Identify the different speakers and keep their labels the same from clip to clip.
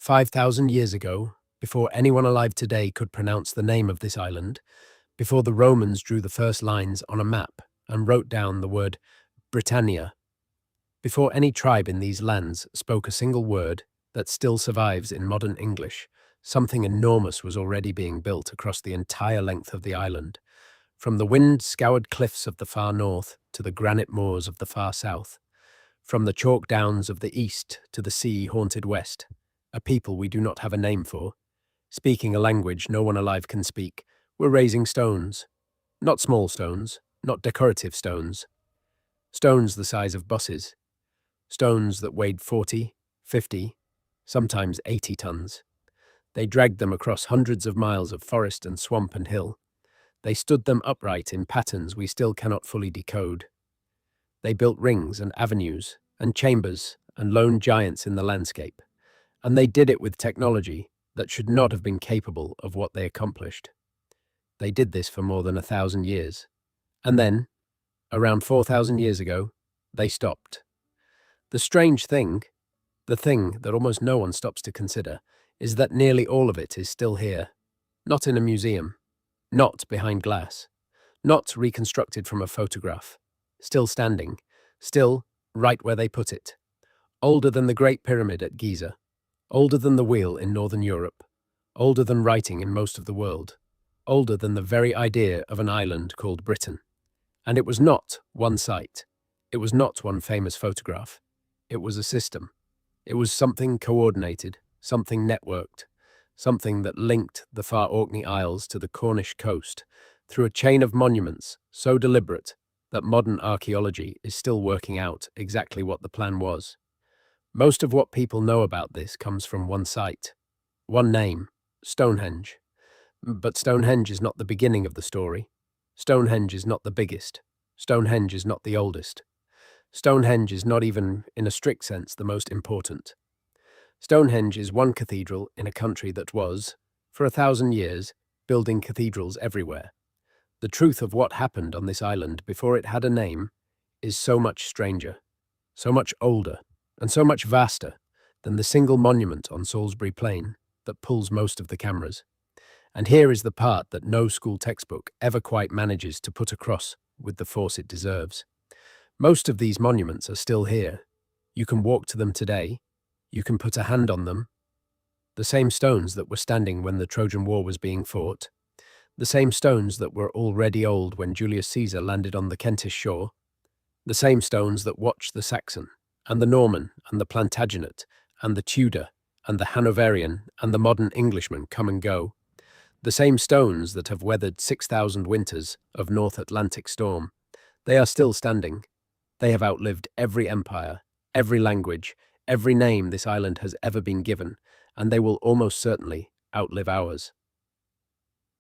Speaker 1: 5,000 years ago, before anyone alive today could pronounce the name of this island, before the Romans drew the first lines on a map and wrote down the word Britannia, before any tribe in these lands spoke a single word that still survives in modern English, something enormous was already being built across the entire length of the island, from the wind-scoured cliffs of the far north to the granite moors of the far south, from the chalk downs of the east to the sea-haunted west. A people we do not have a name for, speaking a language no one alive can speak, were raising stones. Not small stones, not decorative stones. Stones the size of buses. Stones that weighed 40, 50, sometimes 80 tons. They dragged them across hundreds of miles of forest and swamp and hill. They stood them upright in patterns we still cannot fully decode. They built rings and avenues and chambers and lone giants in the landscape. And they did it with technology that should not have been capable of what they accomplished. They did this for more than 1,000 years. And then, around 4,000 years ago, they stopped. The strange thing, the thing that almost no one stops to consider, is that nearly all of it is still here. Not in a museum, not behind glass, not reconstructed from a photograph. Still standing, still right where they put it. Older than the Great Pyramid at Giza. Older than the wheel in Northern Europe, older than writing in most of the world, older than the very idea of an island called Britain. And it was not one site. It was not one famous photograph. It was a system. It was something coordinated, something networked, something that linked the far Orkney Isles to the Cornish coast through a chain of monuments so deliberate that modern archaeology is still working out exactly what the plan was. Most of what people know about this comes from one site, one name, Stonehenge. But Stonehenge is not the beginning of the story. Stonehenge is not the biggest. Stonehenge is not the oldest. Stonehenge is not even, in a strict sense, the most important. Stonehenge is one cathedral in a country that was, for 1,000 years, building cathedrals everywhere. The truth of what happened on this island before it had a name is so much stranger, so much older, and so much vaster than the single monument on Salisbury Plain that pulls most of the cameras. And here is the part that no school textbook ever quite manages to put across with the force it deserves. Most of these monuments are still here. You can walk to them today. You can put a hand on them. The same stones that were standing when the Trojan War was being fought. The same stones that were already old when Julius Caesar landed on the Kentish shore. The same stones that watched the Saxon, and the Norman, and the Plantagenet, and the Tudor, and the Hanoverian, and the modern Englishman come and go. The same stones that have weathered 6,000 winters of North Atlantic storm. They are still standing. They have outlived every empire, every language, every name this island has ever been given, and they will almost certainly outlive ours.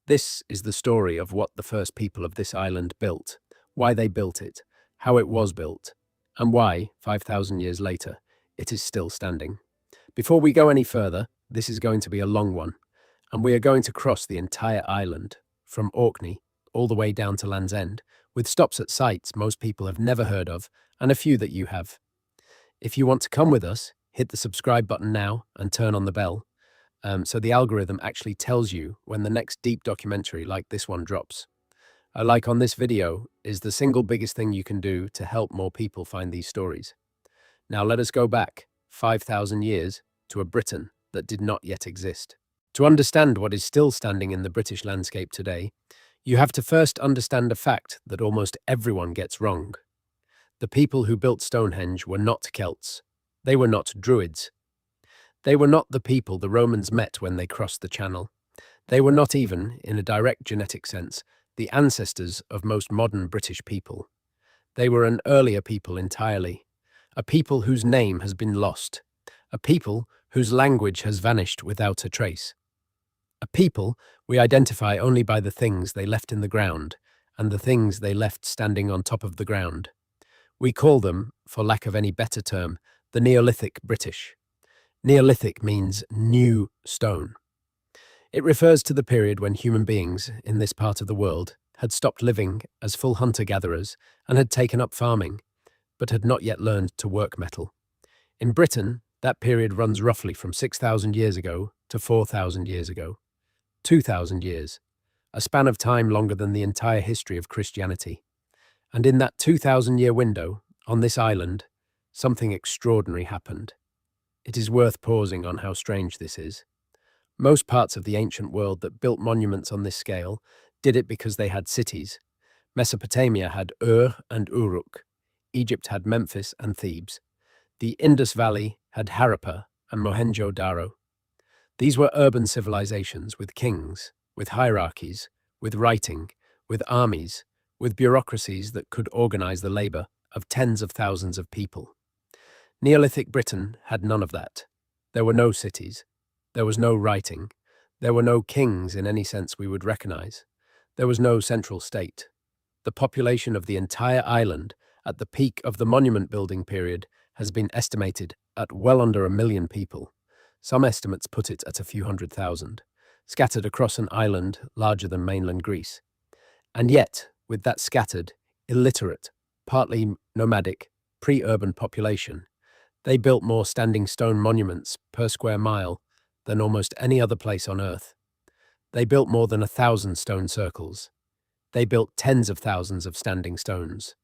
Speaker 1: This is the story of what the first people of this island built, why they built it, how it was built, and why, 5,000 years later, it is still standing. Before we go any further, this is going to be a long one, and we are going to cross the entire island, from Orkney all the way down to Land's End, with stops at sites most people have never heard of, and a few that you have. If you want to come with us, hit the subscribe button now and turn on the bell, so the algorithm actually tells you when the next deep documentary like this one drops. A like on this video is the single biggest thing you can do to help more people find these stories. Now let us go back 5,000 years to a Britain that did not yet exist. To understand what is still standing in the British landscape today, you have to first understand a fact that almost everyone gets wrong. The people who built Stonehenge were not Celts. They were not Druids. They were not the people the Romans met when they crossed the Channel. They were not even, in a direct genetic sense, the ancestors of most modern British people. They were an earlier people entirely, a people whose name has been lost, a people whose language has vanished without a trace, a people we identify only by the things they left in the ground and the things they left standing on top of the ground. We call them, for lack of any better term, the Neolithic British. Neolithic means new stone. It refers to the period when human beings, in this part of the world, had stopped living as full hunter-gatherers and had taken up farming, but had not yet learned to work metal. In Britain, That period runs roughly from 6,000 years ago to 4,000 years ago. 2,000 years, a span of time longer than the entire history of Christianity. And in that 2,000-year window, on this island, something extraordinary happened. It is worth pausing on how strange this is. Most parts of the ancient world that built monuments on this scale did it because they had cities. Mesopotamia had Ur and Uruk. Egypt had Memphis and Thebes. The Indus Valley had Harappa and Mohenjo-Daro. These were urban civilizations with kings, with hierarchies, with writing, with armies, with bureaucracies that could organize the labor of tens of thousands of people. Neolithic Britain had none of that. There were no cities. There was no writing. There were no kings in any sense we would recognize. There was no central state. The population of the entire island at the peak of the monument building period has been estimated at well under 1 million people. Some estimates put it at a few 100,000, scattered across an island larger than mainland Greece. And yet, with that scattered, illiterate, partly nomadic, pre-urban population, they built more standing stone monuments per square mile than almost any other place on Earth. They built more than 1,000 stone circles. They built tens of thousands of standing stones.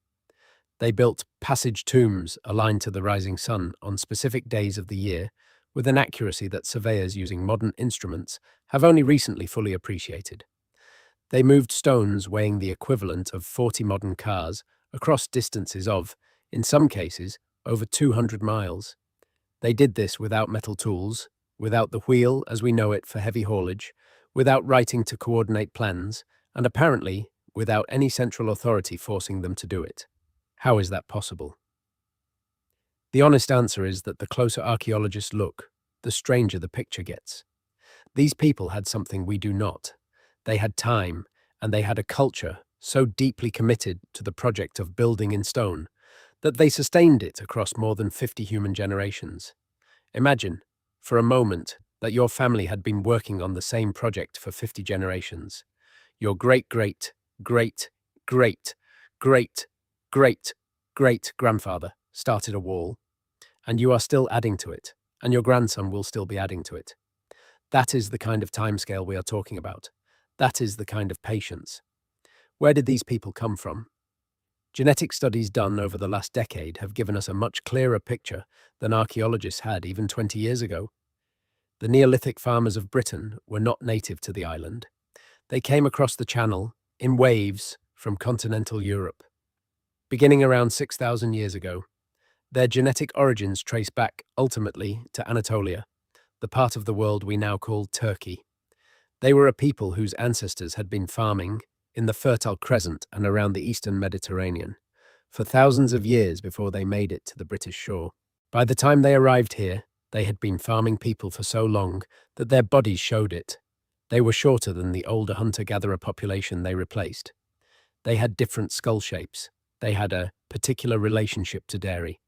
Speaker 1: They built passage tombs aligned to the rising sun on specific days of the year with an accuracy that surveyors using modern instruments have only recently fully appreciated. They moved stones weighing the equivalent of 40 modern cars across distances of, in some cases, over 200 miles. They did this without metal tools, without the wheel as we know it for heavy haulage, without writing to coordinate plans, and apparently without any central authority forcing them to do it. How is that possible? The honest answer is that the closer archaeologists look, the stranger the picture gets. These people had something we do not. They had time, and they had a culture so deeply committed to the project of building in stone that they sustained it across more than 50 human generations. Imagine, for a moment, that your family had been working on the same project for 50 generations. Your great-great-great-great-great-great-grandfather started a wall, and you are still adding to it, and your grandson will still be adding to it. That is the kind of timescale we are talking about. That is the kind of patience. Where did these people come from? Genetic studies done over the last decade have given us a much clearer picture than archaeologists had even 20 years ago. The Neolithic farmers of Britain were not native to the island. They came across the channel in waves from continental Europe. Beginning around 6,000 years ago, their genetic origins trace back ultimately to Anatolia, the part of the world we now call Turkey. They were a people whose ancestors had been farming in the Fertile Crescent and around the eastern Mediterranean for thousands of years before they made it to the British shore. By the time they arrived here, they had been farming people for so long that their bodies showed it. They were shorter than the older hunter-gatherer population they replaced. They had different skull shapes. They had a particular relationship to dairy.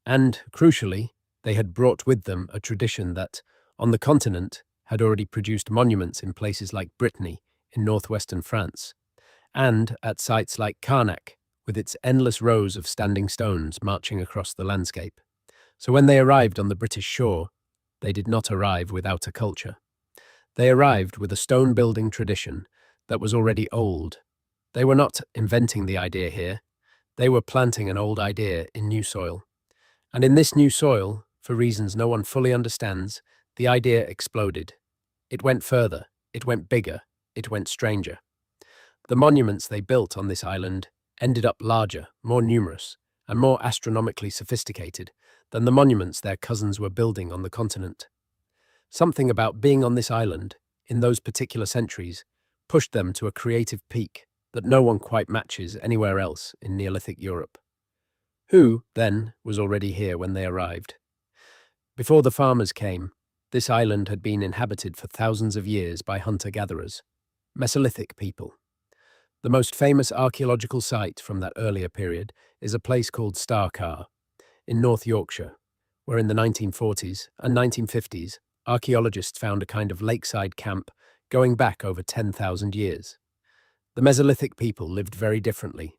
Speaker 1: And, crucially, they had brought with them a tradition that, on the continent, had already produced monuments in places like Brittany in northwestern France, and at sites like Karnak, with its endless rows of standing stones marching across the landscape. So when they arrived on the British shore, they did not arrive without a culture. They arrived with a stone-building tradition that was already old. They were not inventing the idea here. They were planting an old idea in new soil. And in this new soil, for reasons no one fully understands, the idea exploded. It went further, it went bigger, it went stranger. The monuments they built on this island ended up larger, more numerous, and more astronomically sophisticated than the monuments their cousins were building on the continent. Something about being on this island, in those particular centuries, pushed them to a creative peak that no one quite matches anywhere else in Neolithic Europe. Who, then, was already here when they arrived? Before the farmers came, this island had been inhabited for thousands of years by hunter-gatherers, Mesolithic people. The most famous archaeological site from that earlier period is a place called Starcar, in North Yorkshire, where in the 1940s and 1950s, archaeologists found a kind of lakeside camp going back over 10,000 years. The Mesolithic people lived very differently.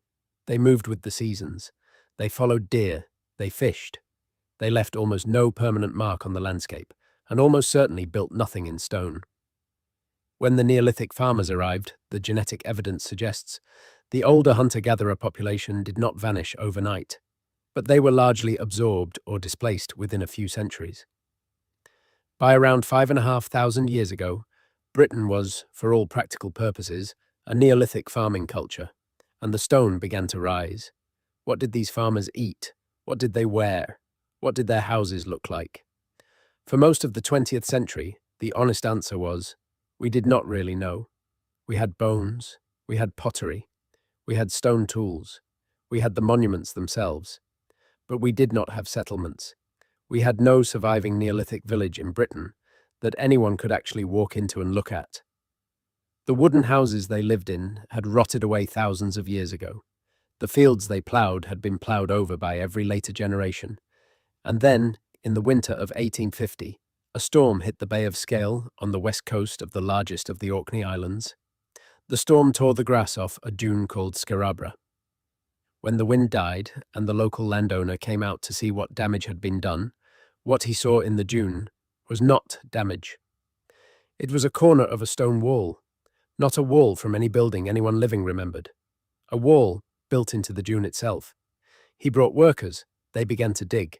Speaker 1: They moved with the seasons. They followed deer. They fished. They left almost no permanent mark on the landscape, and almost certainly built nothing in stone. When the Neolithic farmers arrived, the genetic evidence suggests, the older hunter-gatherer population did not vanish overnight, but they were largely absorbed or displaced within a few centuries. By around 5,500 years ago, Britain was, for all practical purposes, a Neolithic farming culture, and the stone began to rise. What did these farmers eat? What did they wear? What did their houses look like? For most of the 20th century, the honest answer was, we did not really know. We had bones, we had pottery, we had stone tools, we had the monuments themselves, but we did not have settlements. We had no surviving Neolithic village in Britain that anyone could actually walk into and look at. The wooden houses they lived in had rotted away thousands of years ago. The fields they ploughed had been ploughed over by every later generation. And then, in the winter of 1850, a storm hit the Bay of Scale on the west coast of the largest of the Orkney Islands. The storm tore the grass off a dune called Scarabra. When the wind died and the local landowner came out to see what damage had been done, what he saw in the dune was not damage. It was a corner of a stone wall, not a wall from any building anyone living remembered. A wall built into the dune itself. He brought workers, they began to dig.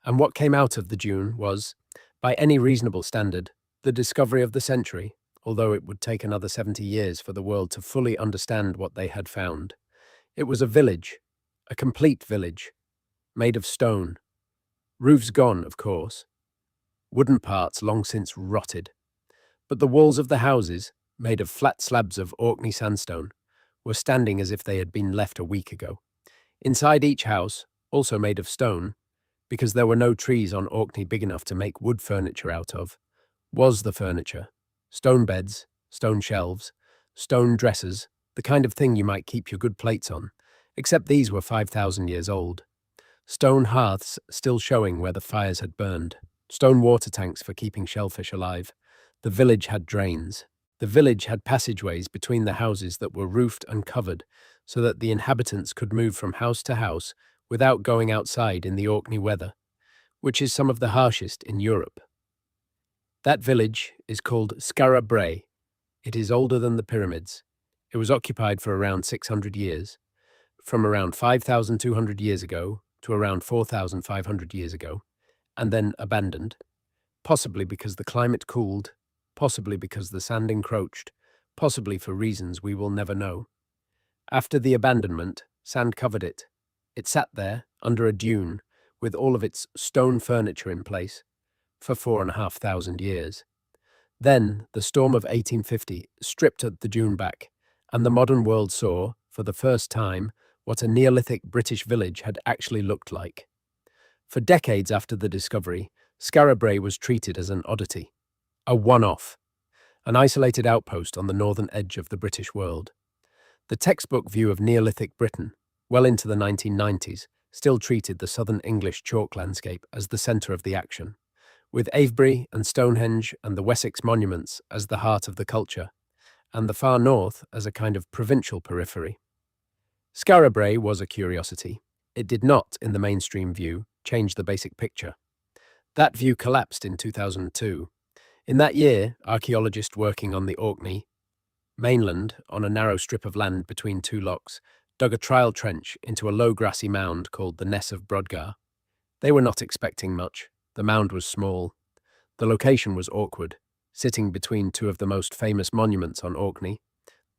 Speaker 1: And what came out of the dune was, by any reasonable standard, the discovery of the century, although it would take another 70 years for the world to fully understand what they had found. It was a village, a complete village, made of stone. Roofs gone, of course. Wooden parts long since rotted. But the walls of the houses, made of flat slabs of Orkney sandstone, were standing as if they had been left a week ago. Inside each house, also made of stone, because there were no trees on Orkney big enough to make wood furniture out of, was the furniture. Stone beds, stone shelves, stone dressers, the kind of thing you might keep your good plates on, except these were 5,000 years old. Stone hearths still showing where the fires had burned. Stone water tanks for keeping shellfish alive. The village had drains. The village had passageways between the houses that were roofed and covered so that the inhabitants could move from house to house without going outside in the Orkney weather, which is some of the harshest in Europe. That village is called Skara Brae. It is older than the pyramids. It was occupied for around 600 years, from around 5,200 years ago to around 4,500 years ago, and then abandoned, possibly because the climate cooled, possibly because the sand encroached, possibly for reasons we will never know. After the abandonment, sand covered it. It sat there, under a dune, with all of its stone furniture in place, for 4,500 years. Then, the storm of 1850 stripped the dune back, and the modern world saw, for the first time, what a Neolithic British village had actually looked like. For decades after the discovery, Skara Brae was treated as an oddity, a one-off, an isolated outpost on the northern edge of the British world. The textbook view of Neolithic Britain, well into the 1990s, still treated the southern English chalk landscape as the centre of the action, with Avebury and Stonehenge and the Wessex monuments as the heart of the culture, and the far north as a kind of provincial periphery. Skara Brae was a curiosity. It did not, in the mainstream view, change the basic picture. That view collapsed in 2002. In that year, archaeologists working on the Orkney mainland, on a narrow strip of land between two lochs, dug a trial trench into a low grassy mound called the Ness of Brodgar. They were not expecting much. The mound was small. The location was awkward, sitting between two of the most famous monuments on Orkney,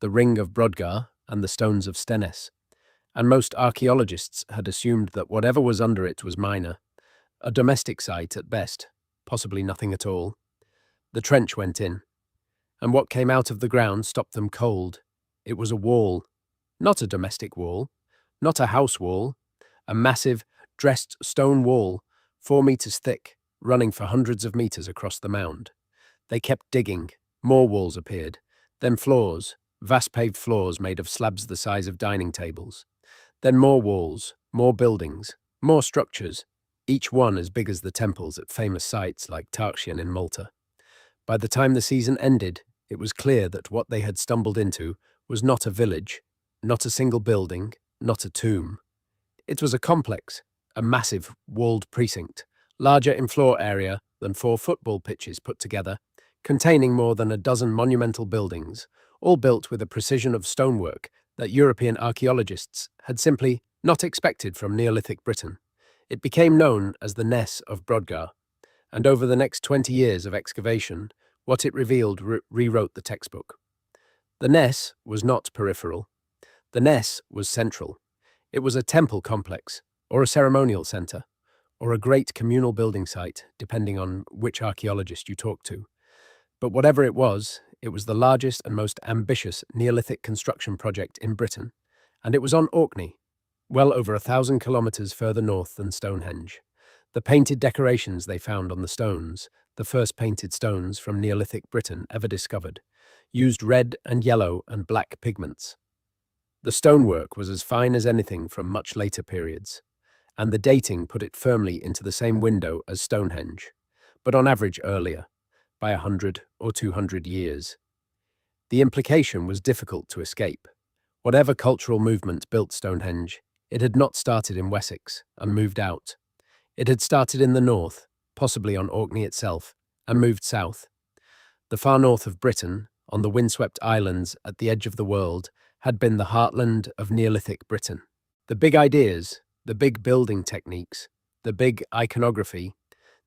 Speaker 1: the Ring of Brodgar and the Stones of Stenness, and most archaeologists had assumed that whatever was under it was minor, a domestic site at best, possibly nothing at all. The trench went in, and what came out of the ground stopped them cold. It was a wall, not a domestic wall, not a house wall, a massive, dressed stone wall, 4 meters thick, running for hundreds of meters across the mound. They kept digging. More walls appeared. Then floors, vast paved floors made of slabs the size of dining tables. Then more walls, more buildings, more structures, each one as big as the temples at famous sites like Tarxian in Malta. By the time the season ended, it was clear that what they had stumbled into was not a village, not a single building, not a tomb. It was a complex, a massive walled precinct, larger in floor area than 4 football pitches put together, containing more than a dozen monumental buildings, all built with a precision of stonework that European archaeologists had simply not expected from Neolithic Britain. It became known as the Ness of Brodgar, and over the next 20 years of excavation, what it revealed rewrote the textbook. The Ness was not peripheral. The Ness was central. It was a temple complex, or a ceremonial centre, or a great communal building site, depending on which archaeologist you talk to. But whatever it was the largest and most ambitious Neolithic construction project in Britain, and it was on Orkney, well over 1,000 kilometres further north than Stonehenge. The painted decorations they found on the stones, the first painted stones from Neolithic Britain ever discovered, used red and yellow and black pigments. The stonework was as fine as anything from much later periods, and the dating put it firmly into the same window as Stonehenge, but on average earlier, by 100 or 200 years. The implication was difficult to escape. Whatever cultural movement built Stonehenge, it had not started in Wessex and moved out. It had started in the north, possibly on Orkney itself, and moved south. The far north of Britain, on the windswept islands at the edge of the world, had been the heartland of Neolithic Britain. The big ideas, the big building techniques, the big iconography,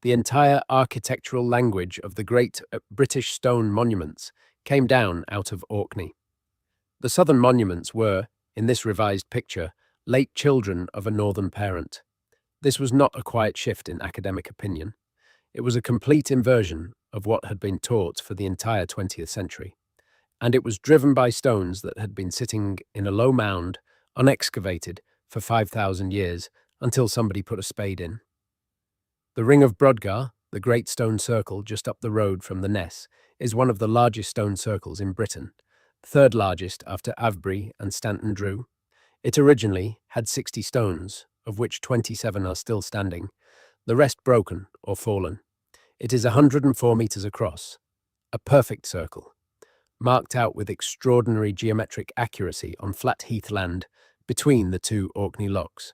Speaker 1: the entire architectural language of the great British stone monuments came down out of Orkney. The southern monuments were, in this revised picture, late children of a northern parent. This was not a quiet shift in academic opinion. It was a complete inversion of what had been taught for the entire 20th century. And it was driven by stones that had been sitting in a low mound, unexcavated, for 5,000 years, until somebody put a spade in. The Ring of Brodgar, the great stone circle just up the road from the Ness, is one of the largest stone circles in Britain, third largest after Avebury and Stanton Drew. It originally had 60 stones, of which 27 are still standing, the rest broken or fallen. It is 104 metres across, a perfect circle, marked out with extraordinary geometric accuracy on flat heathland between the two Orkney locks.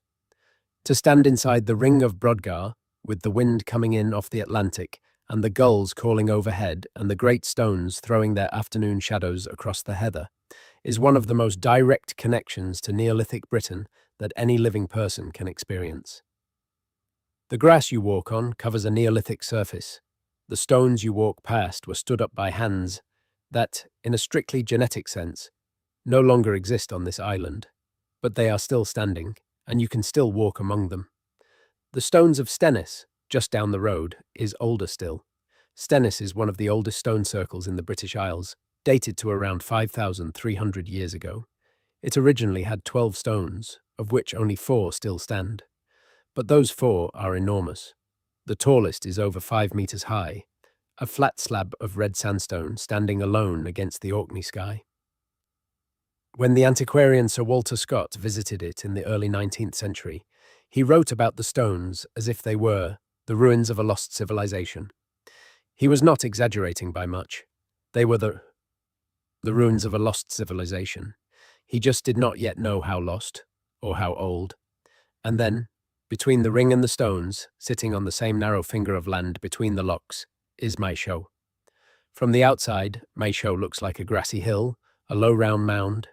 Speaker 1: To stand inside the Ring of Brodgar, with the wind coming in off the Atlantic and the gulls calling overhead and the great stones throwing their afternoon shadows across the heather, is one of the most direct connections to Neolithic Britain that any living person can experience. The grass you walk on covers a Neolithic surface. The stones you walk past were stood up by hands that, in a strictly genetic sense, no longer exist on this island, but they are still standing, and you can still walk among them. The stones of Stennis, just down the road, is older still. Stennis is one of the oldest stone circles in the British Isles, dated to around 5,300 years ago. It originally had 12 stones, of which only 4 still stand. But those 4 are enormous. The tallest is over 5 metres high, a flat slab of red sandstone standing alone against the Orkney sky. When the antiquarian Sir Walter Scott visited it in the early 19th century, he wrote about the stones as if they were the ruins of a lost civilization. He was not exaggerating by much. They were the ruins of a lost civilization. He just did not yet know how lost, or how old. And then, between the ring and the stones, sitting on the same narrow finger of land between the locks, is Maeshowe. From the outside, Maeshowe looks like a grassy hill, a low round mound.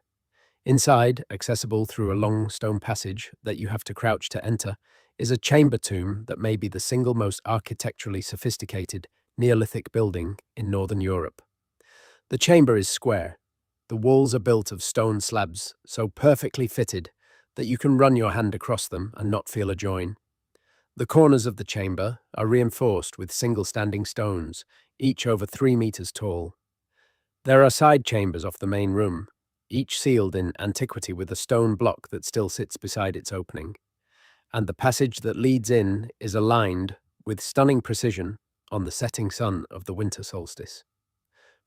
Speaker 1: Inside, accessible through a long stone passage that you have to crouch to enter, is a chamber tomb that may be the single most architecturally sophisticated Neolithic building in Northern Europe. The chamber is square. The walls are built of stone slabs so perfectly fitted that you can run your hand across them and not feel a join. The corners of the chamber are reinforced with single standing stones, each over 3 metres tall. There are side chambers off the main room, each sealed in antiquity with a stone block that still sits beside its opening. And the passage that leads in is aligned with stunning precision on the setting sun of the winter solstice.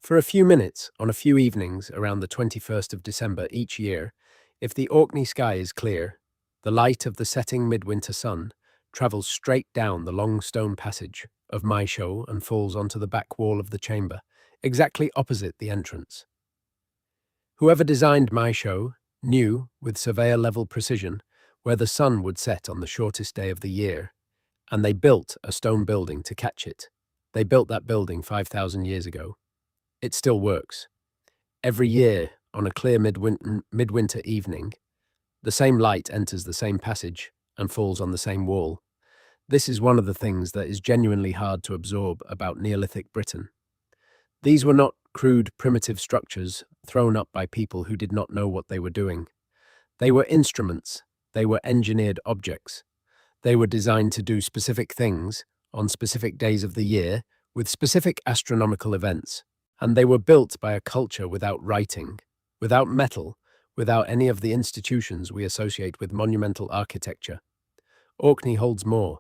Speaker 1: For a few minutes, on a few evenings around the 21st of December each year, if the Orkney sky is clear, the light of the setting midwinter sun travels straight down the long stone passage of Maeshowe and falls onto the back wall of the chamber, exactly opposite the entrance. Whoever designed Maeshowe knew, with surveyor-level precision, where the sun would set on the shortest day of the year, and they built a stone building to catch it. They built that building 5,000 years ago. It still works. Every year, on a clear midwinter evening, the same light enters the same passage and falls on the same wall. This is one of the things that is genuinely hard to absorb about Neolithic Britain. These were not crude, primitive structures thrown up by people who did not know what they were doing. They were instruments. They were engineered objects. They were designed to do specific things on specific days of the year with specific astronomical events. And they were built by a culture without writing, without metal, without any of the institutions we associate with monumental architecture. Orkney holds more.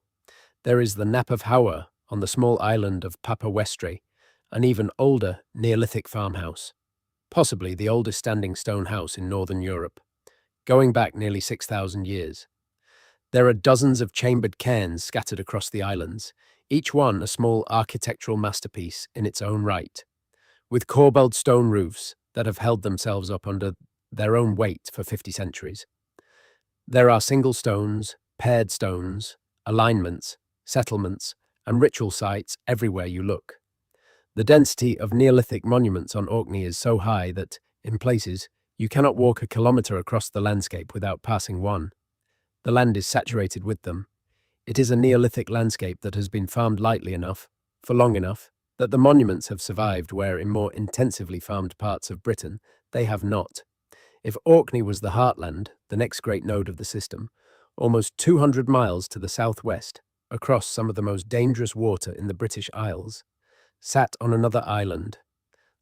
Speaker 1: There is the Nap of Howard on the small island of Papa Westray, an even older Neolithic farmhouse, possibly the oldest standing stone house in northern Europe, going back nearly 6,000 years. There are dozens of chambered cairns scattered across the islands, each one a small architectural masterpiece in its own right, with corbelled stone roofs that have held themselves up under their own weight for 50 centuries. There are single stones, paired stones, alignments, settlements, and ritual sites everywhere you look. The density of Neolithic monuments on Orkney is so high that, in places, you cannot walk a kilometre across the landscape without passing one. The land is saturated with them. It is a Neolithic landscape that has been farmed lightly enough, for long enough, that the monuments have survived where in more intensively farmed parts of Britain they have not. If Orkney was the heartland, the next great node of the system, almost 200 miles to the southwest, across some of the most dangerous water in the British Isles, sat on another island,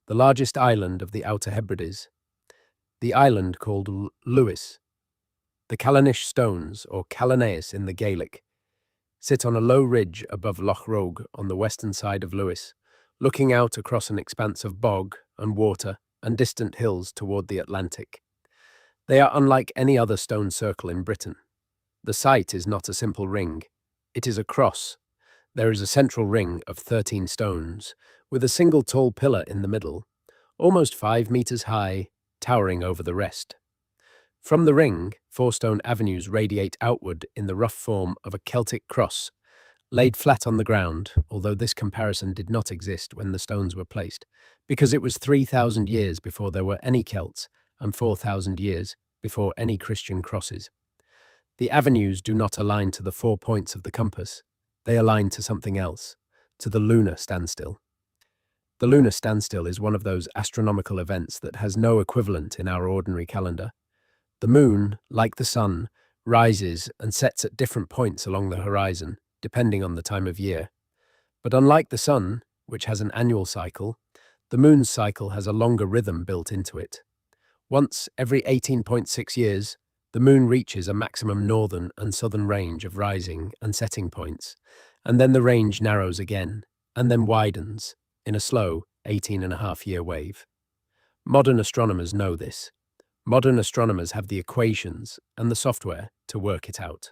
Speaker 1: the largest island of the Outer Hebrides, the island called Lewis. The Callanish Stones, or Callanaeus in the Gaelic, sit on a low ridge above Loch Rogue on the western side of Lewis, looking out across an expanse of bog and water and distant hills toward the Atlantic. They are unlike any other stone circle in Britain. The site is not a simple ring. It is a cross. There is a central ring of 13 stones, with a single tall pillar in the middle, almost 5 meters high, towering over the rest. From the ring, 4 stone avenues radiate outward in the rough form of a Celtic cross, laid flat on the ground, although this comparison did not exist when the stones were placed, because it was 3,000 years before there were any Celts and 4,000 years before any Christian crosses. The avenues do not align to the 4 points of the compass. They align to something else, to the lunar standstill. The lunar standstill is one of those astronomical events that has no equivalent in our ordinary calendar. The moon, like the sun, rises and sets at different points along the horizon, depending on the time of year. But unlike the sun, which has an annual cycle, the moon's cycle has a longer rhythm built into it. Once every 18.6 years, the moon reaches a maximum northern and southern range of rising and setting points, and then the range narrows again, and then widens in a slow 18.5-year wave. Modern astronomers know this. Modern astronomers have the equations and the software to work it out.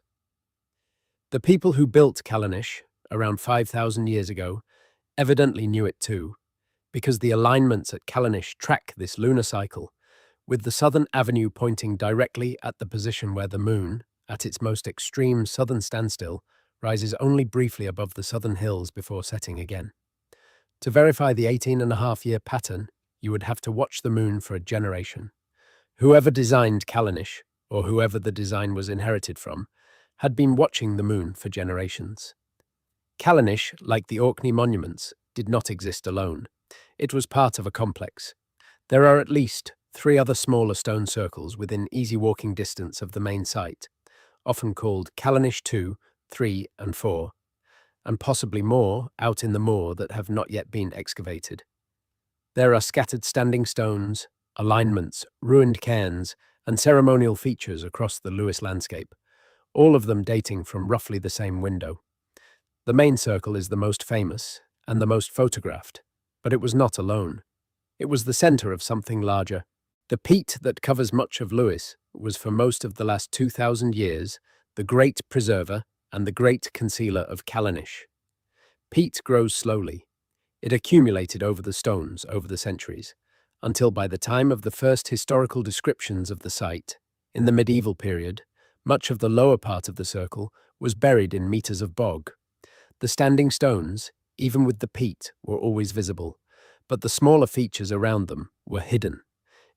Speaker 1: The people who built Callanish around 5,000 years ago evidently knew it too, because the alignments at Callanish track this lunar cycle, with the southern avenue pointing directly at the position where the moon, at its most extreme southern standstill, rises only briefly above the southern hills before setting again. To verify the 18.5-year pattern, you would have to watch the moon for a generation. Whoever designed Callanish, or whoever the design was inherited from, had been watching the moon for generations. Callanish, like the Orkney monuments, did not exist alone. It was part of a complex. There are at least 3 other smaller stone circles within easy walking distance of the main site, often called Callanish 2, 3, and 4, and possibly more out in the moor that have not yet been excavated. There are scattered standing stones, alignments, ruined cairns, and ceremonial features across the Lewis landscape, all of them dating from roughly the same window. The main circle is the most famous and the most photographed, but it was not alone. It was the centre of something larger. The peat that covers much of Lewis was for most of the last 2,000 years the great preserver and the great concealer of Callanish. Peat grows slowly. It accumulated over the stones over the centuries, until by the time of the first historical descriptions of the site, in the medieval period, much of the lower part of the circle was buried in meters of bog. The standing stones, even with the peat, were always visible, but the smaller features around them were hidden.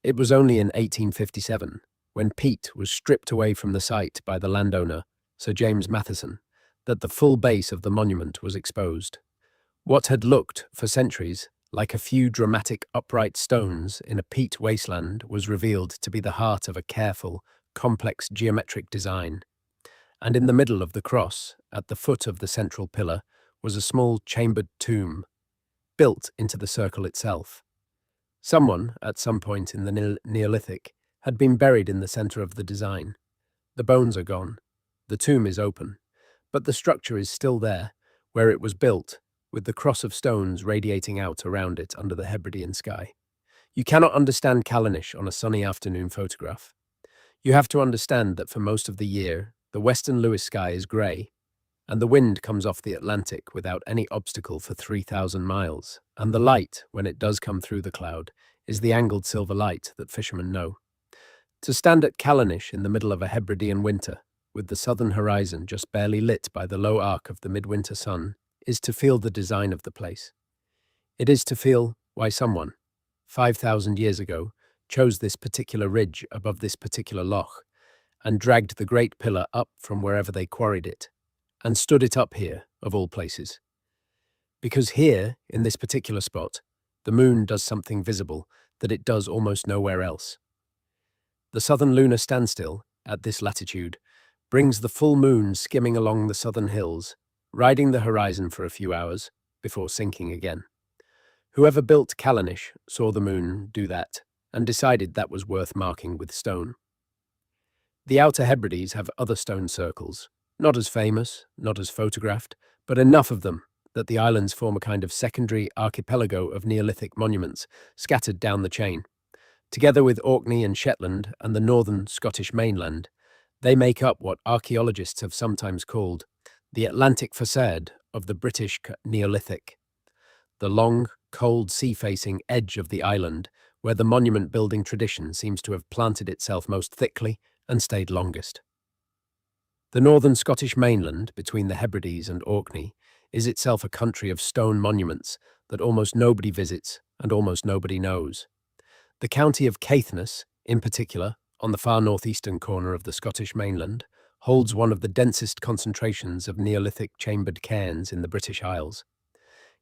Speaker 1: It was only in 1857, when peat was stripped away from the site by the landowner, Sir James Matheson, that the full base of the monument was exposed. What had looked, for centuries, like a few dramatic upright stones in a peat wasteland was revealed to be the heart of a careful, complex geometric design. And in the middle of the cross, at the foot of the central pillar, was a small chambered tomb, built into the circle itself. Someone, at some point in the Neolithic, had been buried in the center of the design. The bones are gone. The tomb is open. But the structure is still there, where it was built, with the cross of stones radiating out around it under the Hebridean sky. You cannot understand Callanish on a sunny afternoon photograph. You have to understand that for most of the year, the western Lewis sky is grey, and the wind comes off the Atlantic without any obstacle for 3,000 miles, and the light, when it does come through the cloud, is the angled silver light that fishermen know. To stand at Callanish in the middle of a Hebridean winter, with the southern horizon just barely lit by the low arc of the midwinter sun, is to feel the design of the place. It is to feel why someone, 5,000 years ago, chose this particular ridge above this particular loch, and dragged the great pillar up from wherever they quarried it, and stood it up here, of all places. Because here, in this particular spot, the moon does something visible that it does almost nowhere else. The southern lunar standstill, at this latitude, brings the full moon skimming along the southern hills, riding the horizon for a few hours, before sinking again. Whoever built Callanish saw the moon do that, and decided that was worth marking with stone. The Outer Hebrides have other stone circles, not as famous, not as photographed, but enough of them that the islands form a kind of secondary archipelago of Neolithic monuments scattered down the chain. Together with Orkney and Shetland and the northern Scottish mainland, they make up what archaeologists have sometimes called the Atlantic facade of the British Neolithic, the long, cold sea-facing edge of the island where the monument-building tradition seems to have planted itself most thickly and stayed longest. The northern Scottish mainland, between the Hebrides and Orkney, is itself a country of stone monuments that almost nobody visits and almost nobody knows. The county of Caithness, in particular, on the far northeastern corner of the Scottish mainland, holds one of the densest concentrations of Neolithic chambered cairns in the British Isles.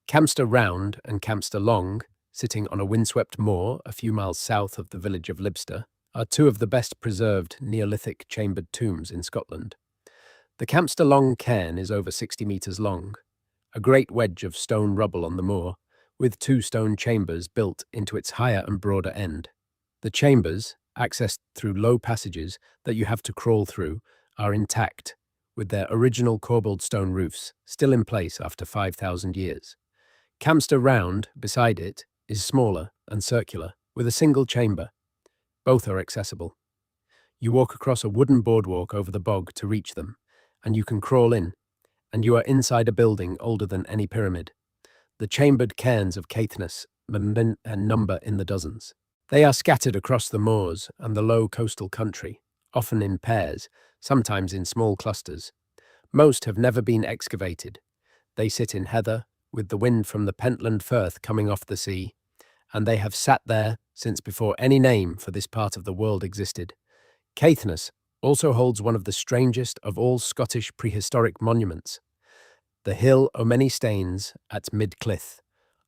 Speaker 1: Campster Round and Campster Long, sitting on a windswept moor a few miles south of the village of Libster, are two of the best preserved Neolithic chambered tombs in Scotland. The Campster Long cairn is over 60 metres long, a great wedge of stone rubble on the moor, with two stone chambers built into its higher and broader end. The chambers, accessed through low passages that you have to crawl through, are intact, with their original corbelled stone roofs still in place after 5,000 years. Campster Round, beside it, is smaller and circular, with a single chamber. Both are accessible. You walk across a wooden boardwalk over the bog to reach them, and you can crawl in, and you are inside a building older than any pyramid. The chambered cairns of Caithness number in the dozens. They are scattered across the moors and the low coastal country, often in pairs, sometimes in small clusters. Most have never been excavated. They sit in heather, with the wind from the Pentland Firth coming off the sea, and they have sat there since before any name for this part of the world existed. Caithness also holds one of the strangest of all Scottish prehistoric monuments, the hill o' many stains at Midclith,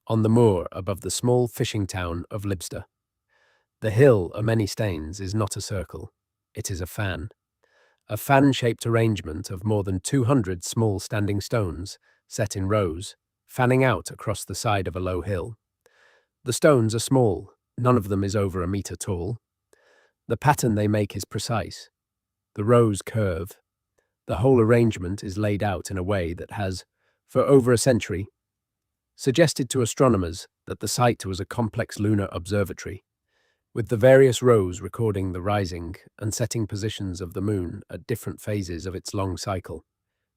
Speaker 1: on the moor above the small fishing town of Libster. The hill o' many stains is not a circle, it is a fan-shaped arrangement of more than 200 small standing stones set in rows, fanning out across the side of a low hill. The stones are small, none of them is over a metre tall. The pattern they make is precise. The rows curve. The whole arrangement is laid out in a way that has, for over a century, suggested to astronomers that the site was a complex lunar observatory, with the various rows recording the rising and setting positions of the moon at different phases of its long cycle.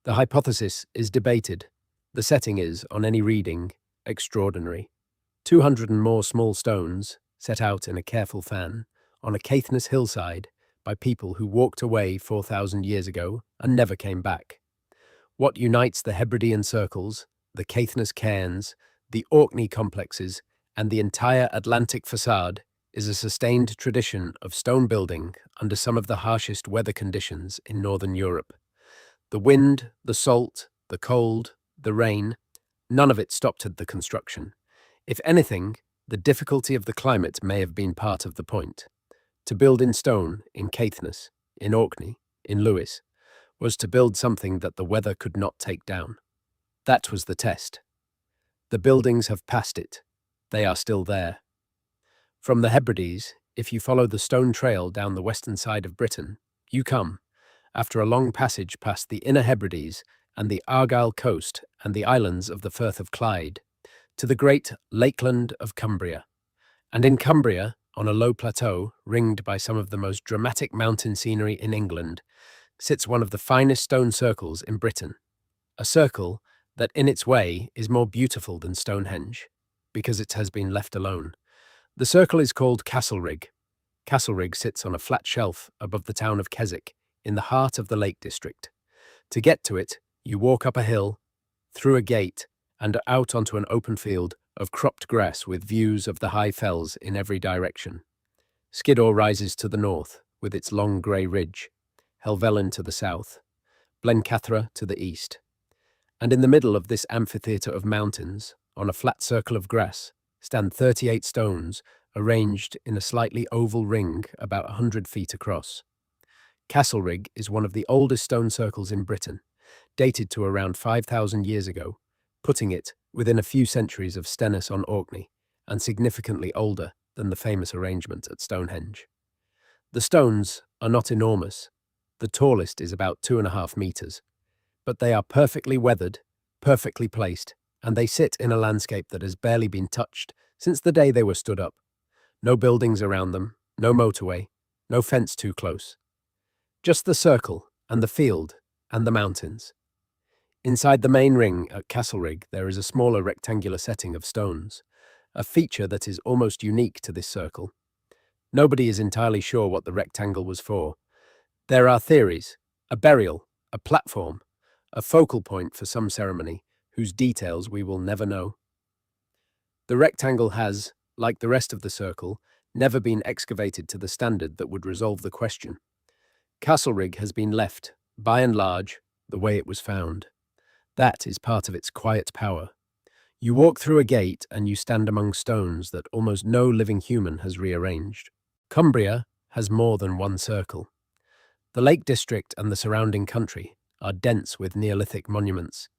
Speaker 1: The hypothesis is debated. The setting is, on any reading, extraordinary. 200 and more small stones, set out in a careful fan, on a Caithness hillside, by people who walked away 4,000 years ago and never came back. What unites the Hebridean circles, the Caithness cairns, the Orkney complexes, and the entire Atlantic facade is a sustained tradition of stone building under some of the harshest weather conditions in northern Europe. The wind, the salt, the cold, the rain, none of it stopped at the construction. If anything, the difficulty of the climate may have been part of the point. To build in stone, in Caithness, in Orkney, in Lewis, was to build something that the weather could not take down. That was the test. The buildings have passed it. They are still there. From the Hebrides, if you follow the stone trail down the western side of Britain, you come, after a long passage past the inner Hebrides and the Argyll coast and the islands of the Firth of Clyde, to the great lakeland of Cumbria. And in Cumbria, on a low plateau ringed by some of the most dramatic mountain scenery in England, sits one of the finest stone circles in Britain, a circle that in its way is more beautiful than Stonehenge, because it has been left alone. The circle is called Castlerig. Castlerig sits on a flat shelf above the town of Keswick, in the heart of the Lake District. To get to it, you walk up a hill, through a gate, and out onto an open field of cropped grass with views of the high fells in every direction. Skiddaw rises to the north, with its long grey ridge, Helvellyn to the south, Blencathra to the east. And in the middle of this amphitheatre of mountains, on a flat circle of grass, stand 38 stones arranged in a slightly oval ring about 100 feet across. Castlerig is one of the oldest stone circles in Britain, dated to around 5,000 years ago, putting it within a few centuries of Stennis on Orkney, and significantly older than the famous arrangement at Stonehenge. The stones are not enormous. The tallest is about 2.5 meters, but they are perfectly weathered, perfectly placed, and they sit in a landscape that has barely been touched since the day they were stood up. No buildings around them, no motorway, no fence too close. Just the circle, and the field, and the mountains. Inside the main ring at Castlerig there is a smaller rectangular setting of stones, a feature that is almost unique to this circle. Nobody is entirely sure what the rectangle was for. There are theories: a burial, a platform, a focal point for some ceremony, whose details we will never know. The rectangle has, like the rest of the circle, never been excavated to the standard that would resolve the question. Castlerig has been left, by and large, the way it was found. That is part of its quiet power. You walk through a gate and you stand among stones that almost no living human has rearranged. Cumbria has more than one circle. The Lake District and the surrounding country are dense with Neolithic monuments.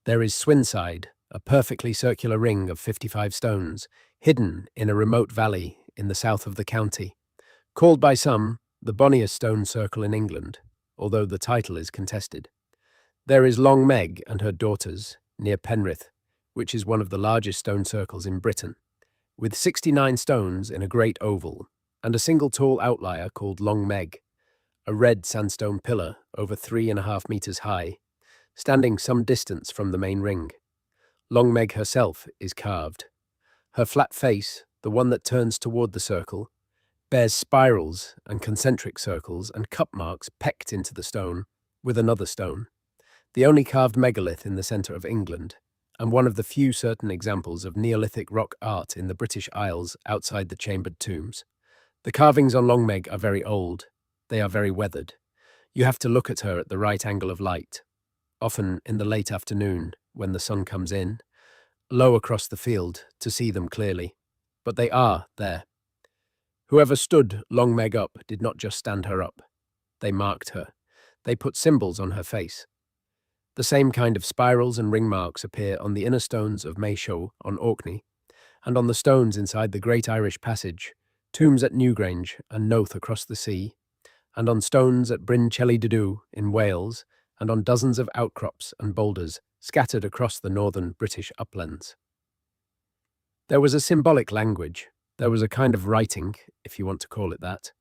Speaker 1: There is Swinside, a perfectly circular ring of 55 stones, hidden in a remote valley in the south of the county, called by some the bonniest stone circle in England, although the title is contested. There is Long Meg and her daughters, near Penrith, which is one of the largest stone circles in Britain, with 69 stones in a great oval, and a single tall outlier called Long Meg, a red sandstone pillar over 3.5 meters high, standing some distance from the main ring. Long Meg herself is carved. Her flat face, the one that turns toward the circle, bears spirals and concentric circles and cup marks pecked into the stone with another stone, the only carved megalith in the centre of England, and one of the few certain examples of Neolithic rock art in the British Isles outside the chambered tombs. The carvings on Long Meg are very old. They are very weathered. You have to look at her at the right angle of light, often in the late afternoon when the sun comes in, low across the field to see them clearly. But they are there. Whoever stood Long Meg up did not just stand her up. They marked her. They put symbols on her face. The same kind of spirals and ring marks appear on the inner stones of Maeshowe on Orkney, and on the stones inside the Great Irish Passage, tombs at Newgrange and Noath across the sea, and on stones at Bryn Celyn in Wales, and on dozens of outcrops and boulders scattered across the northern British uplands. There was a symbolic language. There was a kind of writing, if you want to call it that,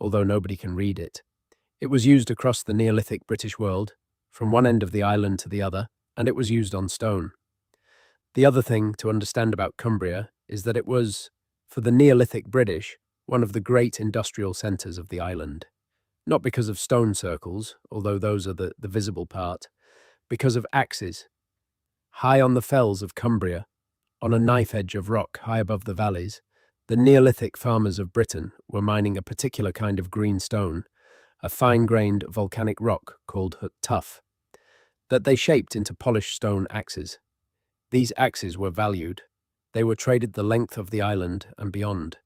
Speaker 1: although nobody can read it. It was used across the Neolithic British world, from one end of the island to the other, and it was used on stone. The other thing to understand about Cumbria is that it was, for the Neolithic British, one of the great industrial centres of the island. Not because of stone circles, although those are the visible part, Because of axes. High on the fells of Cumbria, on a knife edge of rock high above the valleys, the Neolithic farmers of Britain were mining a particular kind of green stone, a fine-grained volcanic rock called tuff, that they shaped into polished stone axes. These axes were valued. They were traded the length of the island and beyond.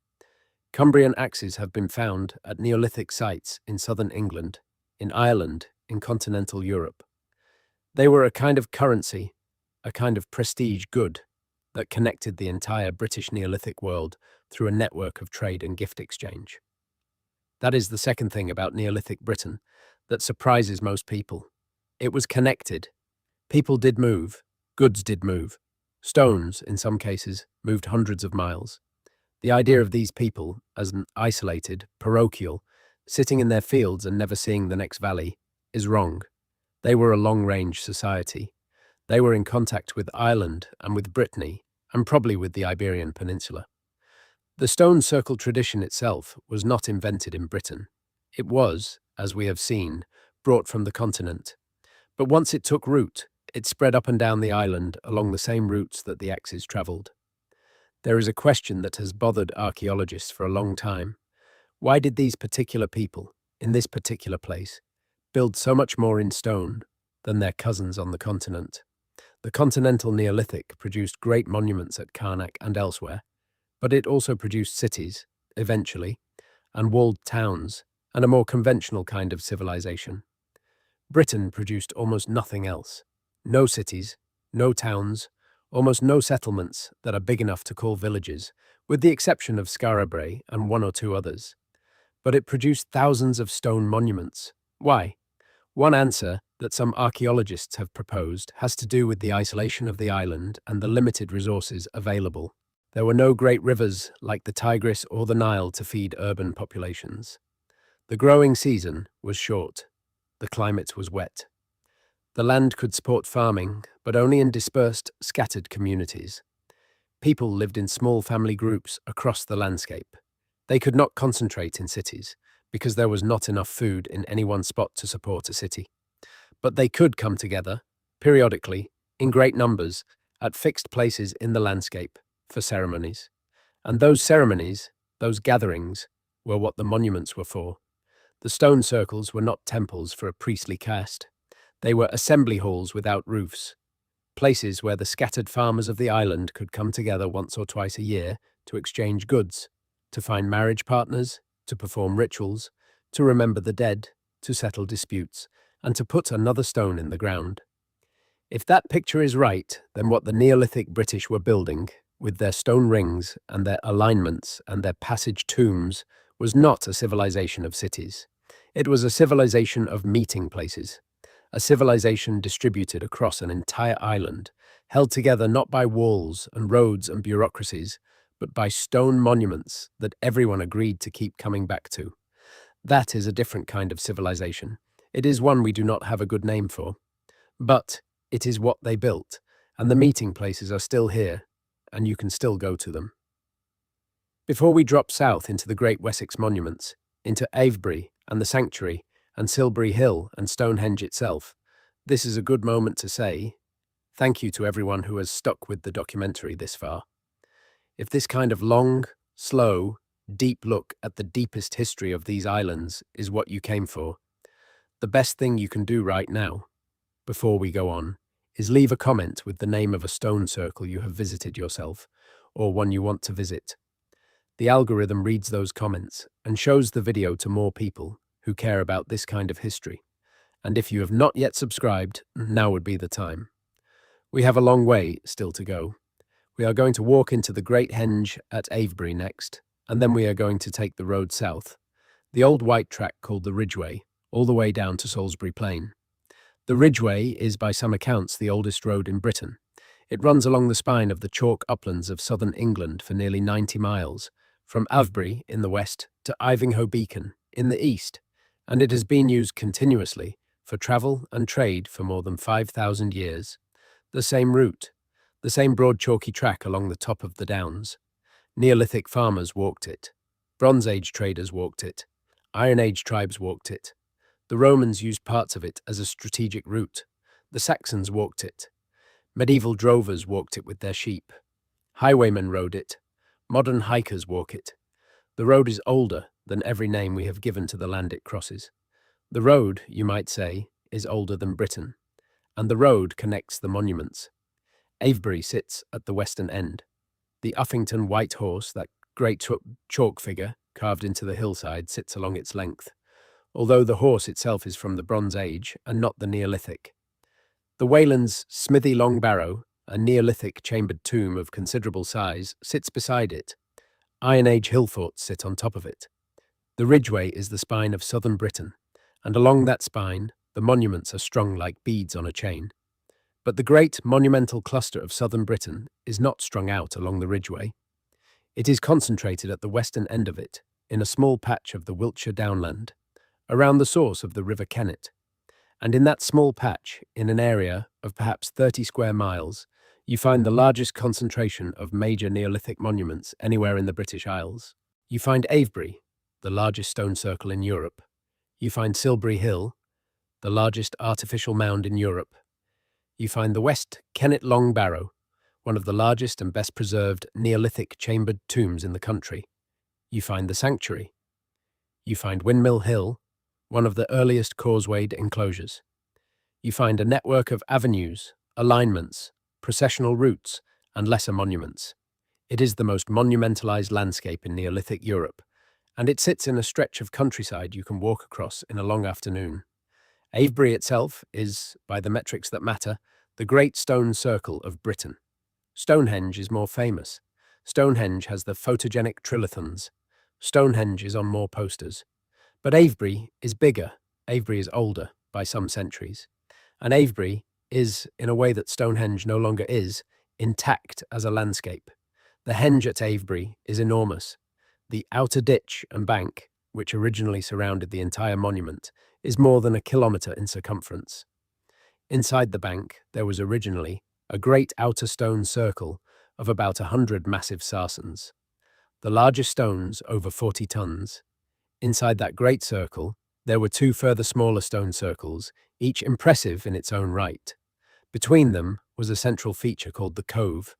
Speaker 1: Cumbrian axes have been found at Neolithic sites in southern England, in Ireland, in continental Europe. They were a kind of currency, a kind of prestige good that connected the entire British Neolithic world through a network of trade and gift exchange. That is the second thing about Neolithic Britain that surprises most people. It was connected. People did move. Goods did move. Stones, in some cases, moved hundreds of miles. The idea of these people as an isolated, parochial, sitting in their fields and never seeing the next valley, is wrong. They were a long-range society. They were in contact with Ireland and with Brittany, and probably with the Iberian Peninsula. The stone circle tradition itself was not invented in Britain. It was, as we have seen, brought from the continent. But once it took root, it spread up and down the island along the same routes that the axes travelled. There is a question that has bothered archaeologists for a long time. Why did these particular people, in this particular place, build so much more in stone than their cousins on the continent? The continental Neolithic produced great monuments at Karnak and elsewhere, but it also produced cities, eventually, and walled towns, and a more conventional kind of civilization. Britain produced almost nothing else. No cities, no towns, almost no settlements that are big enough to call villages, with the exception of Skara and one or two others. But it produced thousands of stone monuments. Why? One answer that some archaeologists have proposed has to do with the isolation of the island and the limited resources available. There were no great rivers like the Tigris or the Nile to feed urban populations. The growing season was short. The climate was wet. The land could support farming, but only in dispersed, scattered communities. People lived in small family groups across the landscape. They could not concentrate in cities, because there was not enough food in any one spot to support a city. But they could come together, periodically, in great numbers, at fixed places in the landscape, for ceremonies. And those ceremonies, those gatherings, were what the monuments were for. The stone circles were not temples for a priestly caste. They were assembly halls without roofs, places where the scattered farmers of the island could come together once or twice a year to exchange goods, to find marriage partners, to perform rituals, to remember the dead, to settle disputes, and to put another stone in the ground. If that picture is right, then what the Neolithic British were building, with their stone rings and their alignments and their passage tombs, was not a civilization of cities. It was a civilization of meeting places, a civilization distributed across an entire island, held together not by walls and roads and bureaucracies, but by stone monuments that everyone agreed to keep coming back to. That is a different kind of civilization. It is one we do not have a good name for. But it is what they built, and the meeting places are still here, and you can still go to them. Before we drop south into the Great Wessex monuments, into Avebury and the Sanctuary, and Silbury Hill and Stonehenge itself, this is a good moment to say thank you to everyone who has stuck with the documentary this far. If this kind of long, slow, deep look at the deepest history of these islands is what you came for, the best thing you can do right now, before we go on, is leave a comment with the name of a stone circle you have visited yourself, or one you want to visit. The algorithm reads those comments and shows the video to more people who care about this kind of history. And if you have not yet subscribed, now would be the time. We have a long way still to go. We are going to walk into the Great Henge at Avebury next, and then we are going to take the road south, the old white track called the Ridgeway, all the way down to Salisbury Plain. The Ridgeway is by some accounts the oldest road in Britain. It runs along the spine of the chalk uplands of southern England for nearly 90 miles, from Avebury in the west to Ivinghoe Beacon in the east, and it has been used continuously for travel and trade for more than 5,000 years. The same route, the same broad chalky track along the top of the downs. Neolithic farmers walked it. Bronze Age traders walked it. Iron Age tribes walked it. The Romans used parts of it as a strategic route. The Saxons walked it. Medieval drovers walked it with their sheep. Highwaymen rode it. Modern hikers walk it. The road is older than every name we have given to the land it crosses. The road, you might say, is older than Britain, and the road connects the monuments. Avebury sits at the western end. The Uffington white horse, that great chalk figure carved into the hillside, sits along its length, although the horse itself is from the Bronze Age and not the Neolithic. The Wayland's Smithy Long Barrow, a Neolithic chambered tomb of considerable size, sits beside it. Iron Age hill forts sit on top of it. The Ridgeway is the spine of southern Britain, and along that spine the monuments are strung like beads on a chain. But the great monumental cluster of southern Britain is not strung out along the Ridgeway. It is concentrated at the western end of it, in a small patch of the Wiltshire downland, around the source of the River Kennet. And in that small patch, in an area of perhaps 30 square miles, you find the largest concentration of major Neolithic monuments anywhere in the British Isles. You find Avebury, the largest stone circle in Europe. You find Silbury Hill, the largest artificial mound in Europe. You find the West Kennet Long Barrow, one of the largest and best preserved Neolithic chambered tombs in the country. You find the Sanctuary. You find Windmill Hill, one of the earliest causewayed enclosures. You find a network of avenues, alignments, processional routes, and lesser monuments. It is the most monumentalized landscape in Neolithic Europe, and it sits in a stretch of countryside you can walk across in a long afternoon. Avebury itself is, by the metrics that matter, the great stone circle of Britain. Stonehenge is more famous. Stonehenge has the photogenic trilithons. Stonehenge is on more posters. But Avebury is bigger. Avebury is older by some centuries. And Avebury is, in a way that Stonehenge no longer is, intact as a landscape. The henge at Avebury is enormous. The outer ditch and bank, which originally surrounded the entire monument, is more than a kilometre in circumference. Inside the bank, there was originally a great outer stone circle of about 100 massive sarsens. The largest stones, over 40 tons. Inside that great circle, there were two further smaller stone circles, each impressive in its own right. Between them was a central feature called the Cove,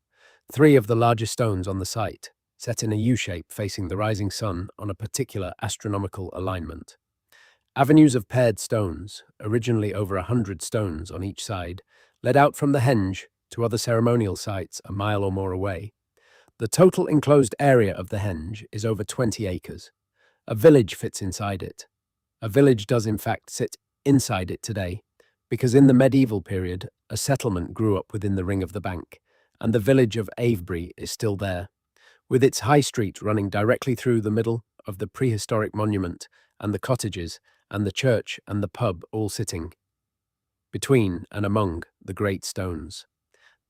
Speaker 1: 3 of the largest stones on the site, set in a U-shape facing the rising sun on a particular astronomical alignment. Avenues of paired stones, originally over 100 stones on each side, led out from the henge to other ceremonial sites a mile or more away. The total enclosed area of the henge is over 20 acres. A village fits inside it. A village does in fact sit inside it today, because in the medieval period, a settlement grew up within the ring of the bank, and the village of Avebury is still there, with its high street running directly through the middle of the prehistoric monument, and the cottages, and the church and the pub all sitting between and among the great stones.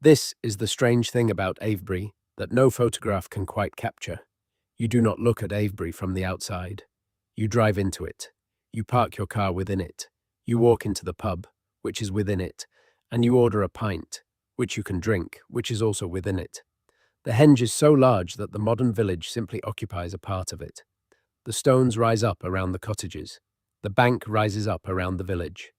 Speaker 1: This is the strange thing about Avebury that no photograph can quite capture. You do not look at Avebury from the outside. You drive into it. You park your car within it. You walk into the pub, which is within it, and you order a pint, which you can drink, which is also within it. The henge is so large that the modern village simply occupies a part of it. The stones rise up around the cottages. The bank rises up around the village.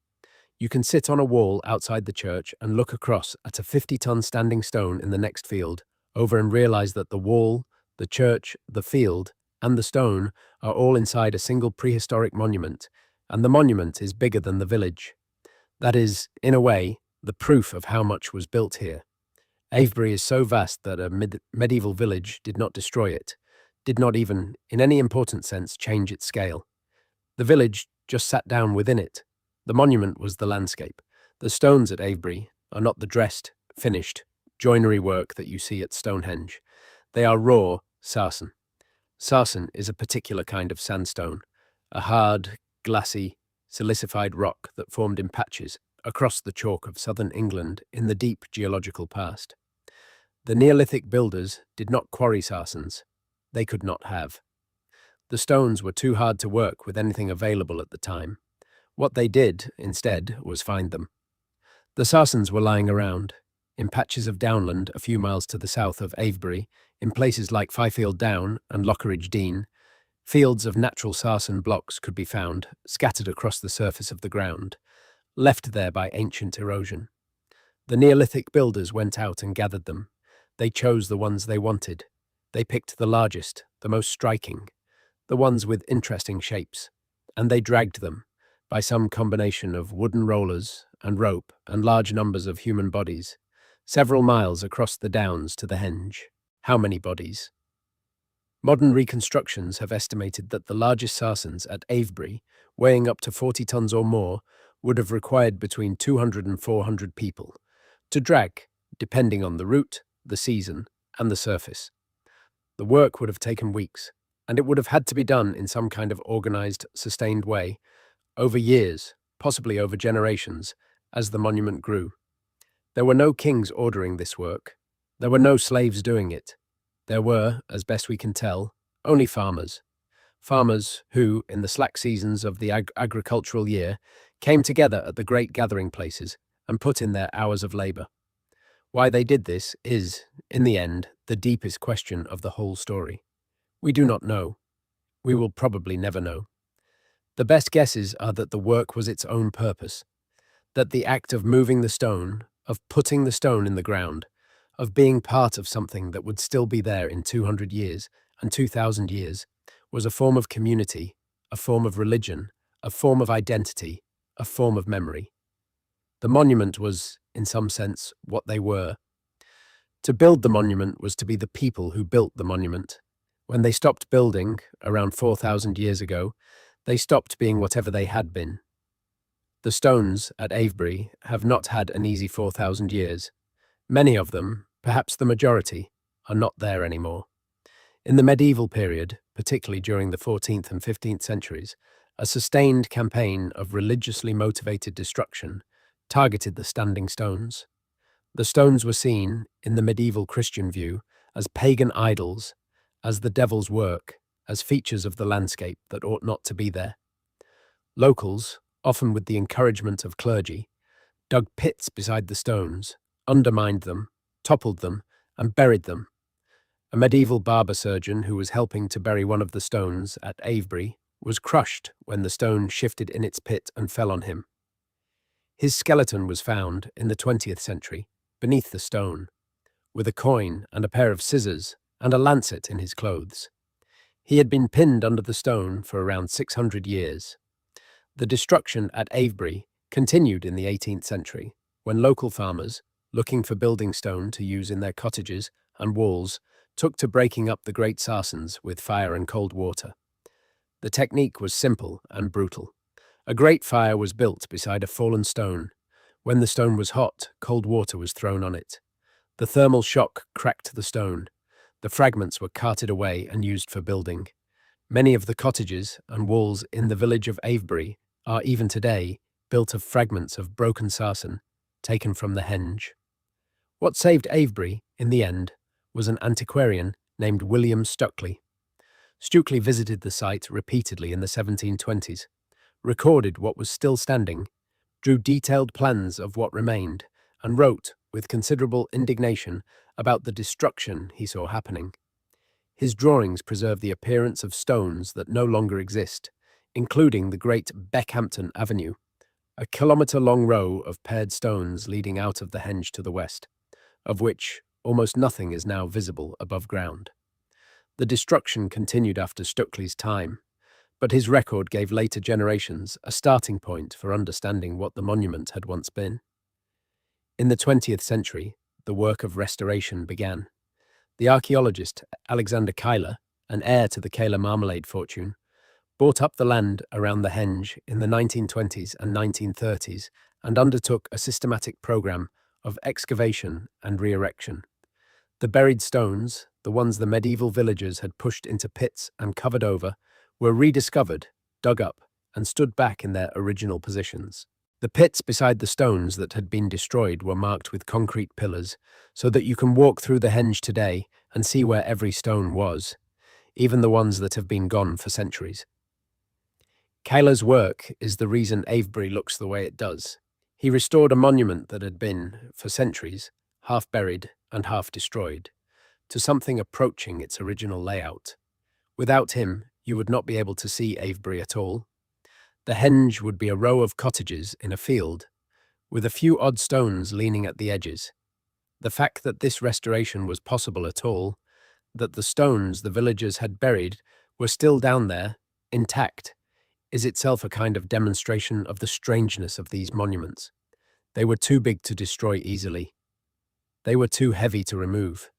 Speaker 1: You can sit on a wall outside the church and look across at a 50-ton standing stone in the next field over and realize that the wall, the church, the field, and the stone are all inside a single prehistoric monument, and the monument is bigger than the village. That is, in a way, the proof of how much was built here. Avebury is so vast that a medieval village did not destroy it, did not even, in any important sense, change its scale. The village just sat down within it. The monument was the landscape. The stones at Avebury are not the dressed, finished, joinery work that you see at Stonehenge. They are raw sarsen. Sarsen is a particular kind of sandstone, a hard, glassy, silicified rock that formed in patches across the chalk of southern England in the deep geological past. The Neolithic builders did not quarry sarsens. They could not have. The stones were too hard to work with anything available at the time. What they did, instead, was find them. The sarsens were lying around, in patches of downland a few miles to the south of Avebury, in places like Fifield Down and Lockeridge Dean. Fields of natural sarsen blocks could be found, scattered across the surface of the ground, left there by ancient erosion. The Neolithic builders went out and gathered them. They chose the ones they wanted. They picked the largest, the most striking, the ones with interesting shapes, and they dragged them, by some combination of wooden rollers and rope and large numbers of human bodies, several miles across the downs to the henge. How many bodies? Modern reconstructions have estimated that the largest sarsens at Avebury, weighing up to 40 tons or more, would have required between 200 and 400 people to drag, depending on the route, the season, and the surface. The work would have taken weeks, and it would have had to be done in some kind of organized, sustained way, over years, possibly over generations, as the monument grew. There were no kings ordering this work. There were no slaves doing it. There were, as best we can tell, only farmers. Farmers who, in the slack seasons of the agricultural year, came together at the great gathering places and put in their hours of labor. Why they did this is, in the end, the deepest question of the whole story. We do not know. We will probably never know. The best guesses are that the work was its own purpose, that the act of moving the stone, of putting the stone in the ground, of being part of something that would still be there in 200 years and 2,000 years, was a form of community, a form of religion, a form of identity, a form of memory. The monument was, in some sense, what they were. To build the monument was to be the people who built the monument. When they stopped building, around 4,000 years ago, they stopped being whatever they had been. The stones at Avebury have not had an easy 4,000 years. Many of them, perhaps the majority, are not there anymore. In the medieval period, particularly during the 14th and 15th centuries, a sustained campaign of religiously motivated destruction targeted the standing stones. The stones were seen, in the medieval Christian view, as pagan idols, as the devil's work, as features of the landscape that ought not to be there. Locals, often with the encouragement of clergy, dug pits beside the stones, undermined them, toppled them, and buried them. A medieval barber surgeon who was helping to bury one of the stones at Avebury was crushed when the stone shifted in its pit and fell on him. His skeleton was found, in the 20th century, beneath the stone, with a coin and a pair of scissors and a lancet in his clothes. He had been pinned under the stone for around 600 years. The destruction at Avebury continued in the 18th century, when local farmers, looking for building stone to use in their cottages and walls, took to breaking up the great sarsens with fire and cold water. The technique was simple and brutal. A great fire was built beside a fallen stone. When the stone was hot, cold water was thrown on it. The thermal shock cracked the stone. The fragments were carted away and used for building. Many of the cottages and walls in the village of Avebury are even today built of fragments of broken sarsen taken from the henge. What saved Avebury, in the end, was an antiquarian named William Stukeley. Stukeley visited the site repeatedly in the 1720s, recorded what was still standing, drew detailed plans of what remained, and wrote, with considerable indignation, about the destruction he saw happening. His drawings preserve the appearance of stones that no longer exist, including the great Beckhampton Avenue, a kilometre-long row of paired stones leading out of the henge to the west, of which almost nothing is now visible above ground. The destruction continued after Stukeley's time, but his record gave later generations a starting point for understanding what the monument had once been. In the 20th century, the work of restoration began. The archaeologist Alexander Keiller, an heir to the Keiller marmalade fortune, bought up the land around the henge in the 1920s and 1930s and undertook a systematic program of excavation and re-erection. The buried stones, the ones the medieval villagers had pushed into pits and covered over, were rediscovered, dug up, and stood back in their original positions. The pits beside the stones that had been destroyed were marked with concrete pillars, so that you can walk through the henge today and see where every stone was, even the ones that have been gone for centuries. Keiller's work is the reason Avebury looks the way it does. He restored a monument that had been, for centuries, half buried and half destroyed, to something approaching its original layout. Without him, you would not be able to see Avebury at all. The henge would be a row of cottages in a field, with a few odd stones leaning at the edges. The fact that this restoration was possible at all, that the stones the villagers had buried were still down there, intact, is itself a kind of demonstration of the strangeness of these monuments. They were too big to destroy easily. They were too heavy to remove.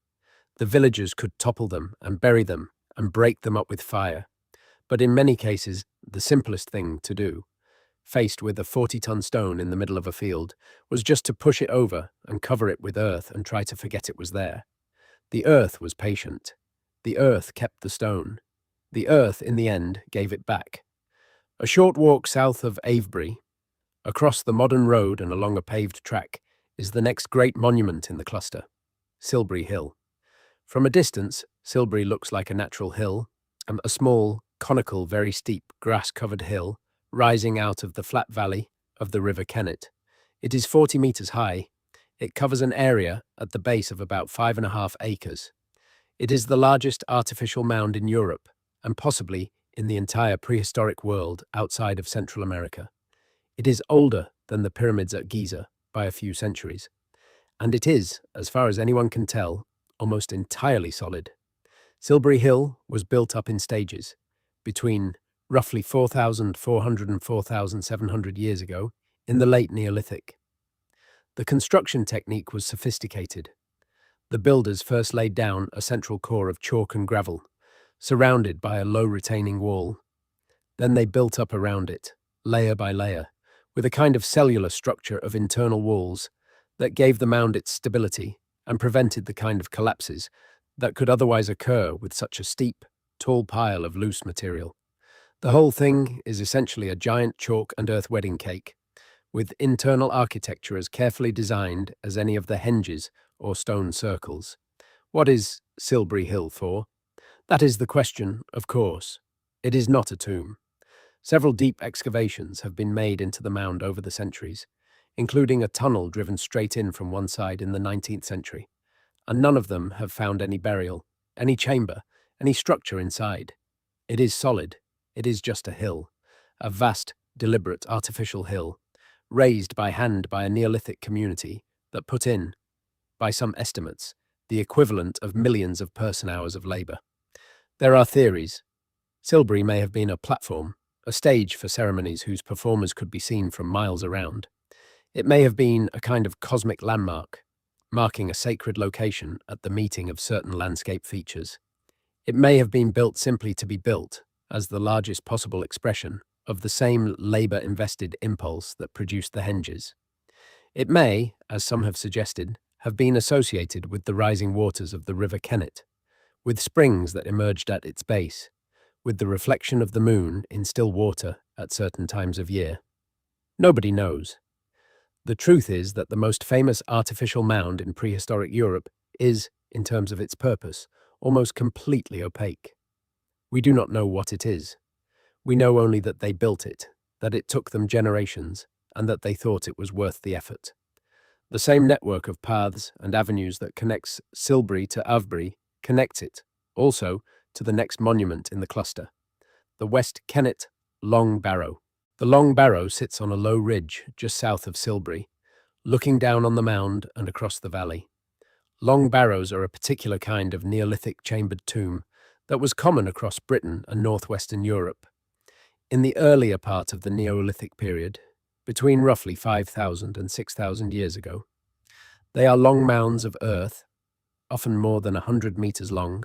Speaker 1: The villagers could topple them and bury them and break them up with fire. But in many cases, the simplest thing to do, faced with a 40-ton stone in the middle of a field, was just to push it over and cover it with earth and try to forget it was there. The earth was patient. The earth kept the stone. The earth, in the end, gave it back. A short walk south of Avebury, across the modern road and along a paved track, is the next great monument in the cluster, Silbury Hill. From a distance, Silbury looks like a natural hill, a small, conical, very steep, grass-covered hill rising out of the flat valley of the River Kennet. It is 40 meters high. It covers an area at the base of about 5.5 acres. It is the largest artificial mound in Europe, and possibly in the entire prehistoric world outside of Central America. It is older than the pyramids at Giza by a few centuries, and it is, as far as anyone can tell, almost entirely solid. Silbury Hill was built up in stages, between roughly 4,400 and 4,700 years ago, in the late Neolithic. The construction technique was sophisticated. The builders first laid down a central core of chalk and gravel, surrounded by a low retaining wall. Then they built up around it, layer by layer, with a kind of cellular structure of internal walls that gave the mound its stability and prevented the kind of collapses that could otherwise occur with such a steep, tall pile of loose material. The whole thing is essentially a giant chalk and earth wedding cake, with internal architecture as carefully designed as any of the henges or stone circles. What is Silbury Hill for? That is the question, of course. It is not a tomb. Several deep excavations have been made into the mound over the centuries, including a tunnel driven straight in from one side in the 19th century, and none of them have found any burial, any chamber, any structure inside. It is solid. It is just a hill, a vast, deliberate, artificial hill, raised by hand by a Neolithic community that put in, by some estimates, the equivalent of millions of person-hours of labor. There are theories. Silbury may have been a platform, a stage for ceremonies whose performers could be seen from miles around. It may have been a kind of cosmic landmark, marking a sacred location at the meeting of certain landscape features. It may have been built simply to be built, as the largest possible expression of the same labor-invested impulse that produced the henges. It may, as some have suggested, have been associated with the rising waters of the River Kennet, with springs that emerged at its base, with the reflection of the moon in still water at certain times of year. Nobody knows. The truth is that the most famous artificial mound in prehistoric Europe is, in terms of its purpose, almost completely opaque. We do not know what it is. We know only that they built it, that it took them generations, and that they thought it was worth the effort. The same network of paths and avenues that connects Silbury to Avebury connects it, also, to the next monument in the cluster, the West Kennet Long Barrow. The Long Barrow sits on a low ridge just south of Silbury, looking down on the mound and across the valley. Long barrows are a particular kind of Neolithic chambered tomb that was common across Britain and northwestern Europe. In the earlier part of the Neolithic period, between roughly 5,000 and 6,000 years ago, they are long mounds of earth, often more than 100 meters long,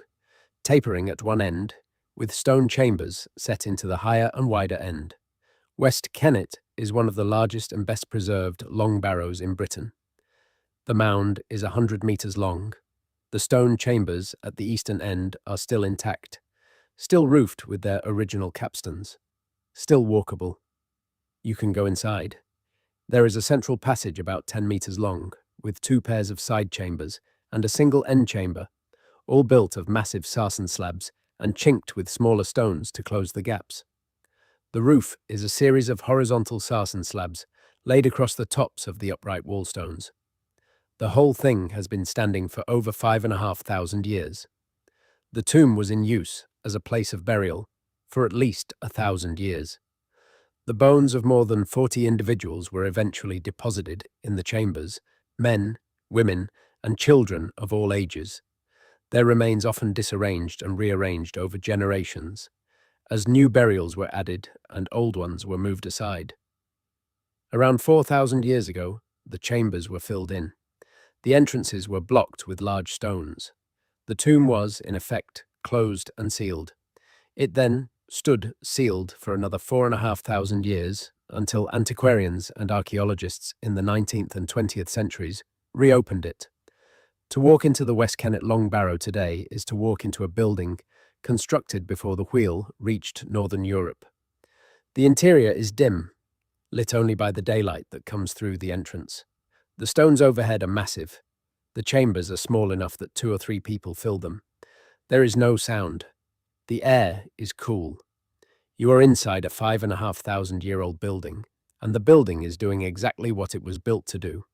Speaker 1: tapering at one end, with stone chambers set into the higher and wider end. West Kennet is one of the largest and best preserved long barrows in Britain. The mound is 100 meters long. The stone chambers at the eastern end are still intact, still roofed with their original capstans, still walkable. You can go inside. There is a central passage about 10 meters long, with 2 pairs of side chambers and a single end chamber, all built of massive sarsen slabs and chinked with smaller stones to close the gaps. The roof is a series of horizontal sarsen slabs laid across the tops of the upright wall stones. The whole thing has been standing for over 5,500 years. The tomb was in use as a place of burial for at least 1,000 years. The bones of more than 40 individuals were eventually deposited in the chambers, men, women, and children of all ages. Their remains often disarranged and rearranged over generations, as new burials were added and old ones were moved aside. Around 4,000 years ago, the chambers were filled in. The entrances were blocked with large stones. The tomb was, in effect, closed and sealed. It then stood sealed for another 4,500 years until antiquarians and archaeologists in the 19th and 20th centuries reopened it. To walk into the West Kennet Long Barrow today is to walk into a building constructed before the wheel reached northern Europe. The interior is dim, lit only by the daylight that comes through the entrance. The stones overhead are massive. The chambers are small enough that 2 or 3 people fill them. There is no sound. The air is cool. You are inside a 5,500-year-old building, and the building is doing exactly what it was built to do.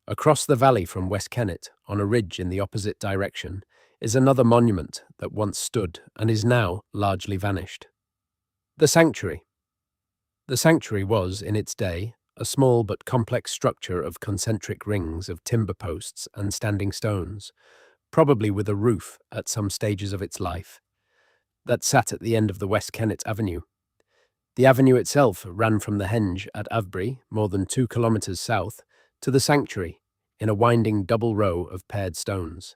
Speaker 1: Across the valley from West Kennet, on a ridge in the opposite direction, is another monument that once stood and is now largely vanished. The Sanctuary. The sanctuary was, in its day, a small but complex structure of concentric rings of timber posts and standing stones, probably with a roof at some stages of its life, that sat at the end of the West Kennet Avenue. The avenue itself ran from the henge at Avebury, more than 2 kilometres south, to the sanctuary, in a winding double row of paired stones.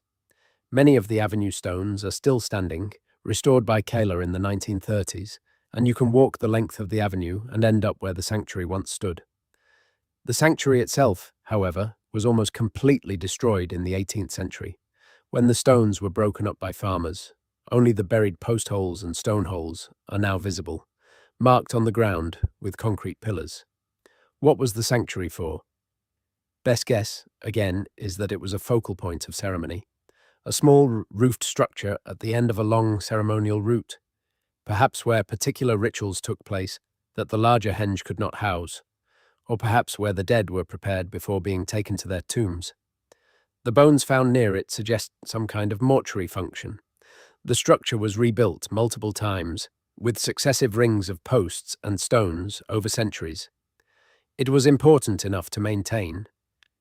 Speaker 1: Many of the avenue stones are still standing, restored by Kayla in the 1930s, and you can walk the length of the avenue and end up where the sanctuary once stood. The sanctuary itself, however, was almost completely destroyed in the 18th century, when the stones were broken up by farmers. Only the buried post holes and stone holes are now visible, marked on the ground with concrete pillars. What was the sanctuary for? Best guess, again, is that it was a focal point of ceremony, a small roofed structure at the end of a long ceremonial route, perhaps where particular rituals took place that the larger henge could not house, or perhaps where the dead were prepared before being taken to their tombs. The bones found near it suggest some kind of mortuary function. The structure was rebuilt multiple times, with successive rings of posts and stones over centuries. It was important enough to maintain,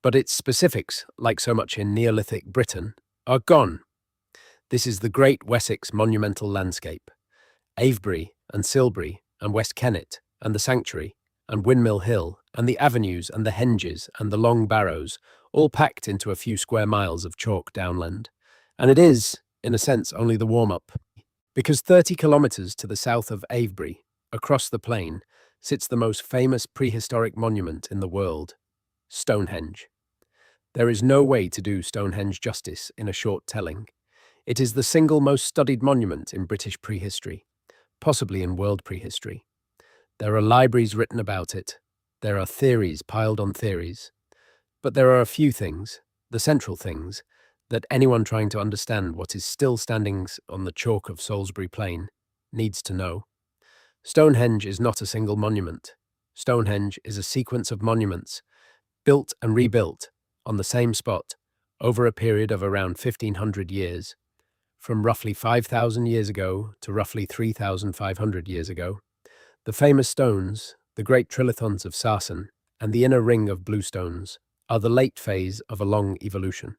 Speaker 1: but its specifics, like so much in Neolithic Britain, are gone. This is the Great Wessex monumental landscape. Avebury and Silbury and West Kennet and the Sanctuary and Windmill Hill and the avenues and the henges and the long barrows, all packed into a few square miles of chalk downland. And it is, in a sense, only the warm-up. Because 30 kilometres to the south of Avebury, across the plain, sits the most famous prehistoric monument in the world, Stonehenge. There is no way to do Stonehenge justice in a short telling. It is the single most studied monument in British prehistory, possibly in world prehistory. There are libraries written about it. There are theories piled on theories. But there are a few things, the central things, that anyone trying to understand what is still standing on the chalk of Salisbury Plain needs to know. Stonehenge is not a single monument. Stonehenge is a sequence of monuments, built and rebuilt on the same spot over a period of around 1,500 years, from roughly 5,000 years ago to roughly 3,500 years ago. The famous stones, the great trilithons of sarsen, and the inner ring of bluestones are the late phase of a long evolution.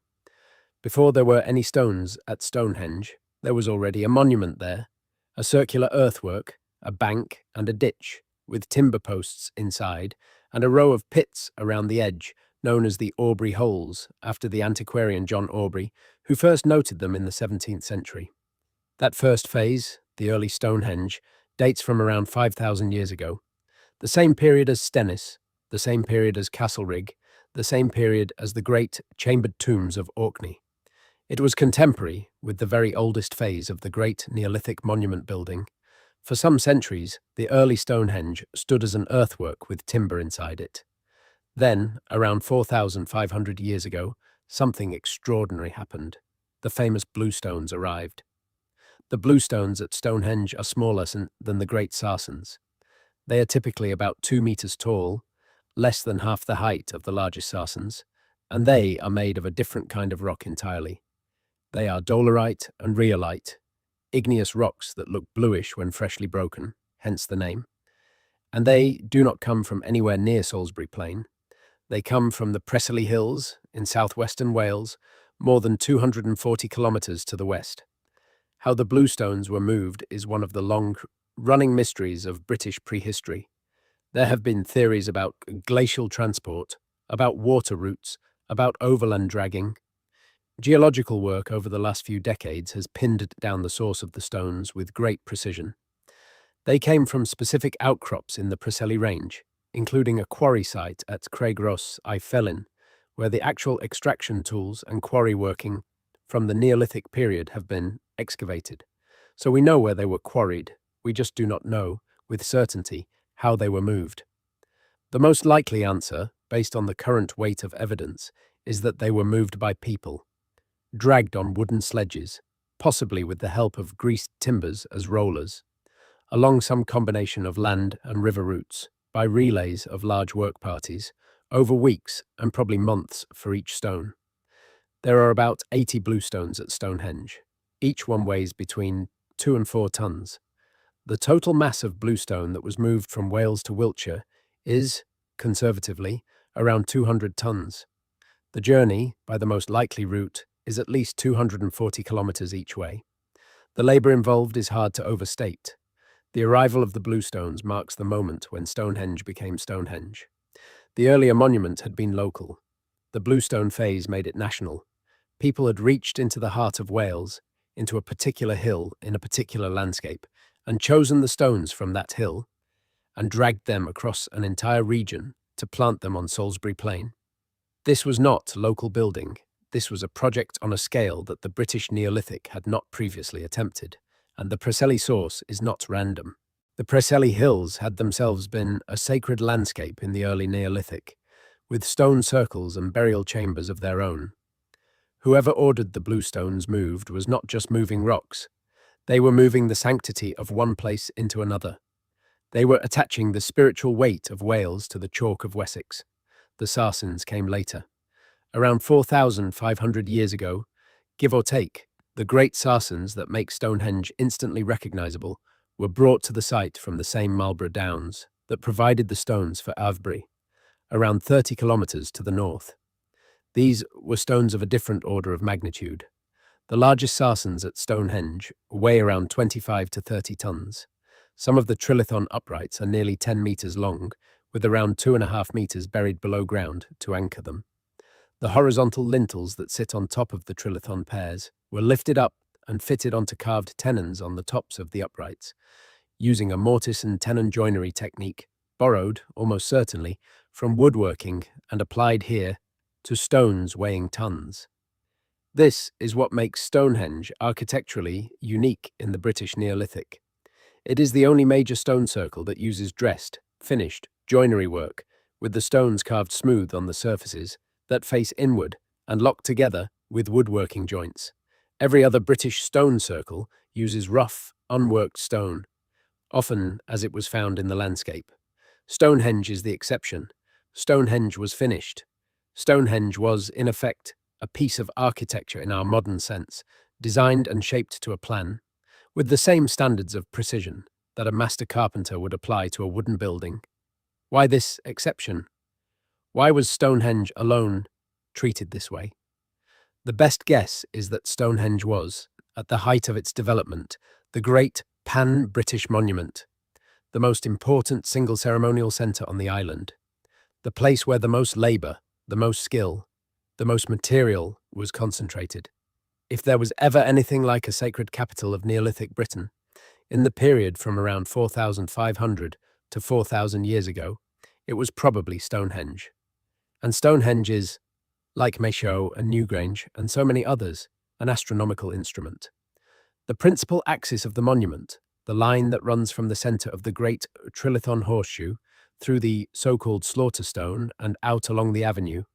Speaker 1: Before there were any stones at Stonehenge, there was already a monument there, a circular earthwork, a bank and a ditch, with timber posts inside, and a row of pits around the edge, known as the Aubrey Holes, after the antiquarian John Aubrey, who first noted them in the 17th century. That first phase, the early Stonehenge, dates from around 5,000 years ago, the same period as Stennis, the same period as Castlerig, the same period as the great chambered tombs of Orkney. It was contemporary with the very oldest phase of the great Neolithic monument building. For some centuries, the early Stonehenge stood as an earthwork with timber inside it. Then, around 4,500 years ago, something extraordinary happened. The famous bluestones arrived. The bluestones at Stonehenge are smaller than the great sarsens. They are typically about 2 meters tall, less than half the height of the largest sarsens, and they are made of a different kind of rock entirely. They are dolerite and rhyolite, igneous rocks that look bluish when freshly broken, hence the name. And they do not come from anywhere near Salisbury Plain. They come from the Preseli Hills in southwestern Wales, more than 240 kilometres to the west. How the bluestones were moved is one of the long-running mysteries of British prehistory. There have been theories about glacial transport, about water routes, about overland dragging. Geological work over the last few decades has pinned down the source of the stones with great precision. They came from specific outcrops in the Preseli Range, including a quarry site at Craigros I Felin, where the actual extraction tools and quarry working from the Neolithic period have been excavated. So we know where they were quarried, we just do not know, with certainty, how they were moved. The most likely answer, based on the current weight of evidence, is that they were moved by people, dragged on wooden sledges, possibly with the help of greased timbers as rollers, along some combination of land and river routes, by relays of large work parties, over weeks and probably months for each stone. There are about 80 bluestones at Stonehenge. Each one weighs between 2 and 4 tons. The total mass of bluestone that was moved from Wales to Wiltshire is, conservatively, around 200 tons. The journey, by the most likely route, is at least 240 kilometres each way. The labour involved is hard to overstate. The arrival of the bluestones marks the moment when Stonehenge became Stonehenge. The earlier monument had been local. The bluestone phase made it national. People had reached into the heart of Wales, into a particular hill in a particular landscape, and chosen the stones from that hill, and dragged them across an entire region to plant them on Salisbury Plain. This was not local building. This was a project on a scale that the British Neolithic had not previously attempted, and the Preseli source is not random. The Preseli Hills had themselves been a sacred landscape in the early Neolithic, with stone circles and burial chambers of their own. Whoever ordered the bluestones moved was not just moving rocks. They were moving the sanctity of one place into another. They were attaching the spiritual weight of Wales to the chalk of Wessex. The Saracens came later. Around 4,500 years ago, give or take, the great Saracens that make Stonehenge instantly recognisable were brought to the site from the same Marlborough Downs that provided the stones for Avebury, around 30 kilometres to the north. These were stones of a different order of magnitude. The largest Saracens at Stonehenge weigh around 25 to 30 tons. Some of the trilithon uprights are nearly 10 metres long, with around 2.5 metres buried below ground to anchor them. The horizontal lintels that sit on top of the trilithon pairs were lifted up and fitted onto carved tenons on the tops of the uprights, using a mortise and tenon joinery technique, borrowed, almost certainly, from woodworking and applied here to stones weighing tons. This is what makes Stonehenge architecturally unique in the British Neolithic. It is the only major stone circle that uses dressed, finished, joinery work, with the stones carved smooth on the surfaces, that face inward and locked together with woodworking joints. Every other British stone circle uses rough, unworked stone, often as it was found in the landscape. Stonehenge is the exception. Stonehenge was finished. Stonehenge was, in effect, a piece of architecture in our modern sense, designed and shaped to a plan, with the same standards of precision that a master carpenter would apply to a wooden building. Why this exception? Why was Stonehenge alone treated this way? The best guess is that Stonehenge was, at the height of its development, the great pan-British monument, the most important single ceremonial centre on the island, the place where the most labour, the most skill, the most material was concentrated. If there was ever anything like a sacred capital of Neolithic Britain, in the period from around 4,500 to 4,000 years ago, it was probably Stonehenge. And Stonehenge is, like Machaut and Newgrange and so many others, an astronomical instrument. The principal axis of the monument, the line that runs from the centre of the great Trilithon horseshoe through the so-called slaughter stone and out along the avenue,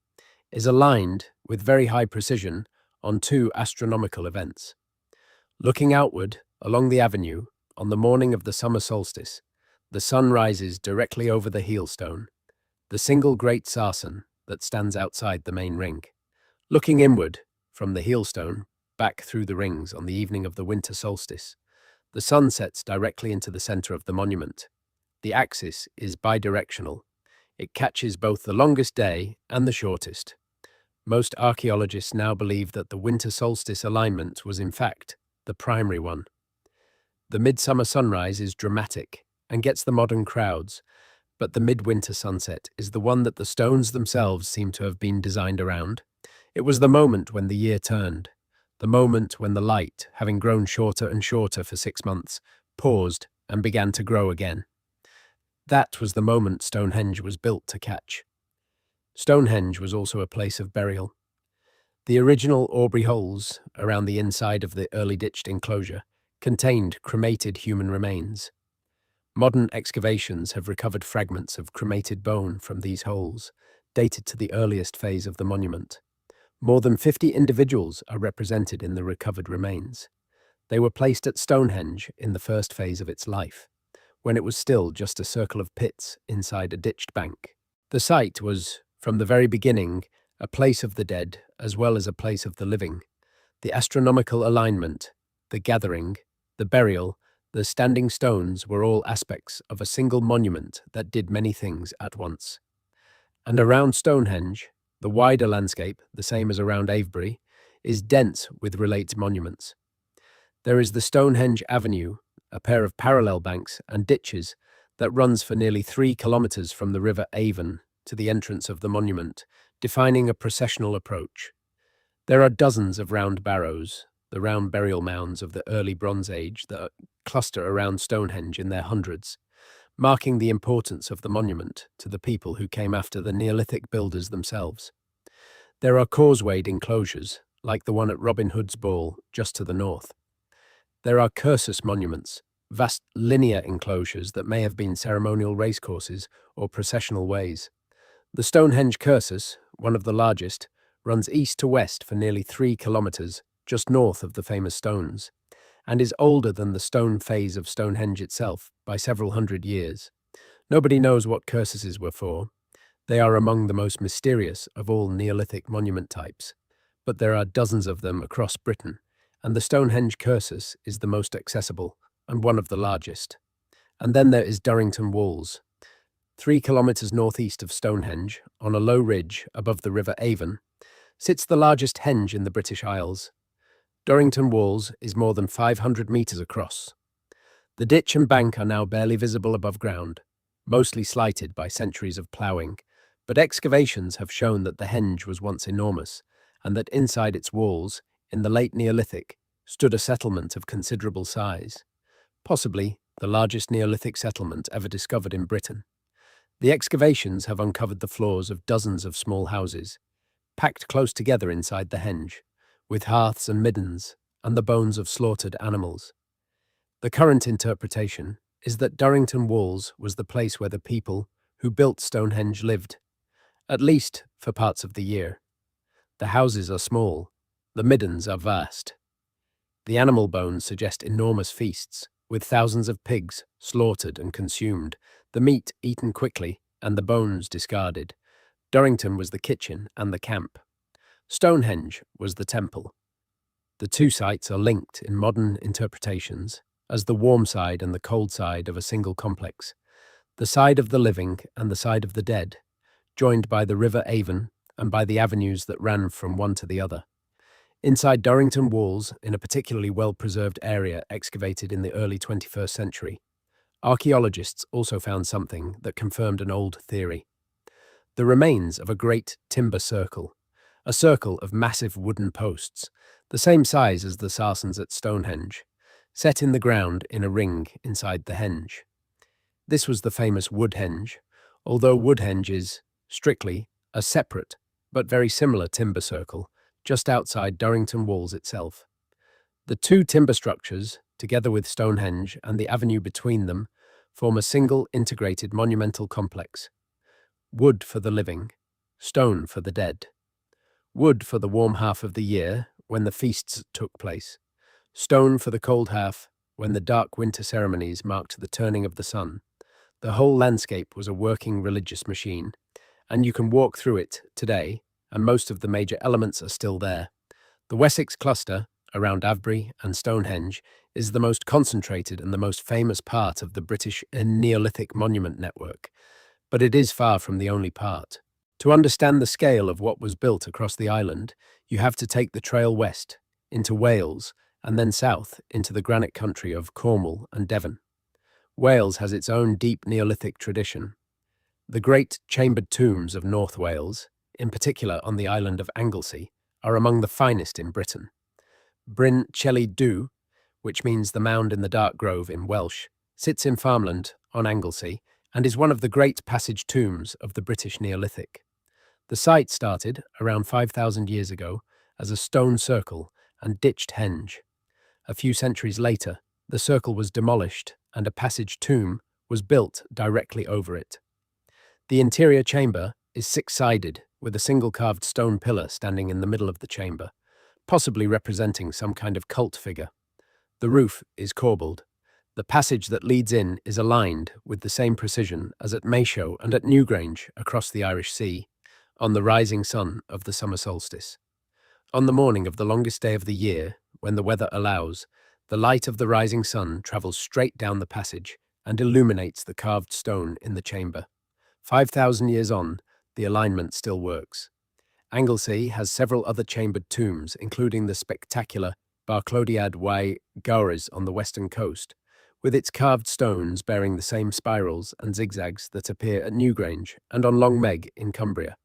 Speaker 1: is aligned with very high precision on two astronomical events. Looking outward along the avenue, on the morning of the summer solstice, the sun rises directly over the heelstone, the single great sarsen that stands outside the main ring. Looking inward from the heelstone, back through the rings on the evening of the winter solstice, the sun sets directly into the centre of the monument. The axis is bidirectional. It catches both the longest day and the shortest. Most archaeologists now believe that the winter solstice alignment was in fact the primary one. The midsummer sunrise is dramatic and gets the modern crowds, but the midwinter sunset is the one that the stones themselves seem to have been designed around. It was the moment when the year turned, the moment when the light, having grown shorter and shorter for 6 months, paused and began to grow again. That was the moment Stonehenge was built to catch. Stonehenge was also a place of burial. The original Aubrey holes around the inside of the early ditched enclosure contained cremated human remains. Modern excavations have recovered fragments of cremated bone from these holes, dated to the earliest phase of the monument. More than 50 individuals are represented in the recovered remains. They were placed at Stonehenge in the first phase of its life, when it was still just a circle of pits inside a ditched bank. The site was, from the very beginning, a place of the dead as well as a place of the living. The astronomical alignment, the gathering, the burial, the standing stones were all aspects of a single monument that did many things at once. And around Stonehenge, the wider landscape, the same as around Avebury, is dense with related monuments. There is the Stonehenge Avenue, a pair of parallel banks and ditches that runs for nearly 3 kilometres from the River Avon to the entrance of the monument, defining a processional approach. There are dozens of round barrows, the round burial mounds of the early Bronze Age that cluster around Stonehenge in their hundreds, marking the importance of the monument to the people who came after the Neolithic builders themselves. There are causewayed enclosures, like the one at Robin Hood's Ball, just to the north. There are cursus monuments, vast linear enclosures that may have been ceremonial racecourses or processional ways. The Stonehenge cursus, one of the largest, runs east to west for nearly 3 kilometres, just north of the famous stones, and is older than the stone phase of Stonehenge itself by several hundred years. Nobody knows what cursuses were for. They are among the most mysterious of all Neolithic monument types, but there are dozens of them across Britain, and the Stonehenge cursus is the most accessible and one of the largest. And then there is Durrington Walls. 3 kilometres northeast of Stonehenge, on a low ridge above the River Avon, sits the largest henge in the British Isles. Durrington Walls is more than 500 metres across. The ditch and bank are now barely visible above ground, mostly slighted by centuries of ploughing, but excavations have shown that the henge was once enormous, and that inside its walls, in the late Neolithic, stood a settlement of considerable size, possibly the largest Neolithic settlement ever discovered in Britain. The excavations have uncovered the floors of dozens of small houses, packed close together inside the henge, with hearths and middens and the bones of slaughtered animals. The current interpretation is that Durrington Walls was the place where the people who built Stonehenge lived, at least for parts of the year. The houses are small, the middens are vast. The animal bones suggest enormous feasts, with thousands of pigs slaughtered and consumed, the meat eaten quickly and the bones discarded. Durrington was the kitchen and the camp. Stonehenge was the temple. The two sites are linked in modern interpretations as the warm side and the cold side of a single complex, the side of the living and the side of the dead, joined by the River Avon and by the avenues that ran from one to the other. Inside Durrington Walls, in a particularly well-preserved area excavated in the early 21st century, archaeologists also found something that confirmed an old theory. The remains of a great timber circle, a circle of massive wooden posts, the same size as the sarsens at Stonehenge, set in the ground in a ring inside the henge. This was the famous Woodhenge, although Woodhenge is, strictly, a separate but very similar timber circle just outside Durrington Walls itself. The two timber structures, together with Stonehenge and the avenue between them, form a single integrated monumental complex. Wood for the living, stone for the dead. Wood for the warm half of the year, when the feasts took place. Stone for the cold half, when the dark winter ceremonies marked the turning of the sun. The whole landscape was a working religious machine, and you can walk through it today, and most of the major elements are still there. The Wessex cluster, around Avebury and Stonehenge, is the most concentrated and the most famous part of the British Neolithic monument network, but it is far from the only part. To understand the scale of what was built across the island, you have to take the trail west, into Wales, and then south into the granite country of Cornwall and Devon. Wales has its own deep Neolithic tradition. The great chambered tombs of North Wales, in particular on the island of Anglesey, are among the finest in Britain. Bryn Celli Du, which means the mound in the dark grove in Welsh, sits in farmland on Anglesey and is one of the great passage tombs of the British Neolithic. The site started around 5,000 years ago as a stone circle and ditched henge. A few centuries later, the circle was demolished and a passage tomb was built directly over it. The interior chamber is six-sided, with a single carved stone pillar standing in the middle of the chamber, possibly representing some kind of cult figure. The roof is corbelled. The passage that leads in is aligned with the same precision as at Maeshowe and at Newgrange across the Irish Sea, on the rising sun of the summer solstice. On the morning of the longest day of the year, when the weather allows, the light of the rising sun travels straight down the passage and illuminates the carved stone in the chamber. 5,000 years on, the alignment still works. Anglesey has several other chambered tombs, including the spectacular Barclodiad y Gowres on the western coast, with its carved stones bearing the same spirals and zigzags that appear at Newgrange and on Long Meg in Cumbria.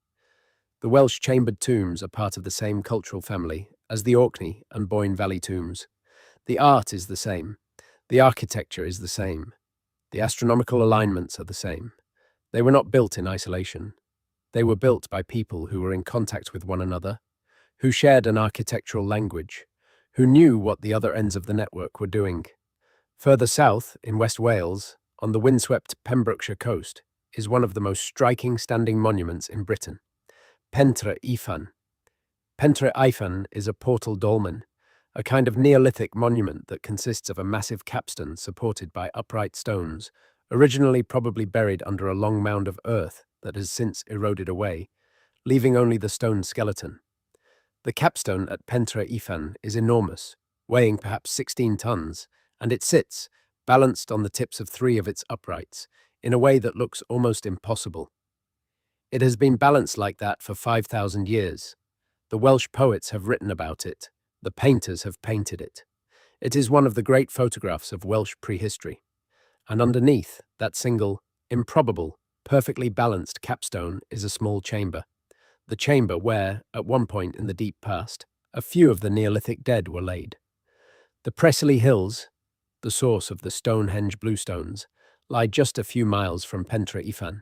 Speaker 1: The Welsh chambered tombs are part of the same cultural family as the Orkney and Boyne Valley tombs. The art is the same. The architecture is the same. The astronomical alignments are the same. They were not built in isolation. They were built by people who were in contact with one another, who shared an architectural language, who knew what the other ends of the network were doing. Further south, in West Wales, on the windswept Pembrokeshire coast, is one of the most striking standing monuments in Britain, Pentre Ifan. Pentre Ifan is a portal dolmen, a kind of Neolithic monument that consists of a massive capstone supported by upright stones, originally probably buried under a long mound of earth that has since eroded away, leaving only the stone skeleton. The capstone at Pentre Ifan is enormous, weighing perhaps 16 tons, and it sits, balanced on the tips of three of its uprights, in a way that looks almost impossible. It has been balanced like that for 5,000 years. The Welsh poets have written about it. The painters have painted it. It is one of the great photographs of Welsh prehistory. And underneath that single, improbable, perfectly balanced capstone is a small chamber. The chamber where, at one point in the deep past, a few of the Neolithic dead were laid. The Presely Hills, the source of the Stonehenge bluestones, lie just a few miles from Pentre Ifan.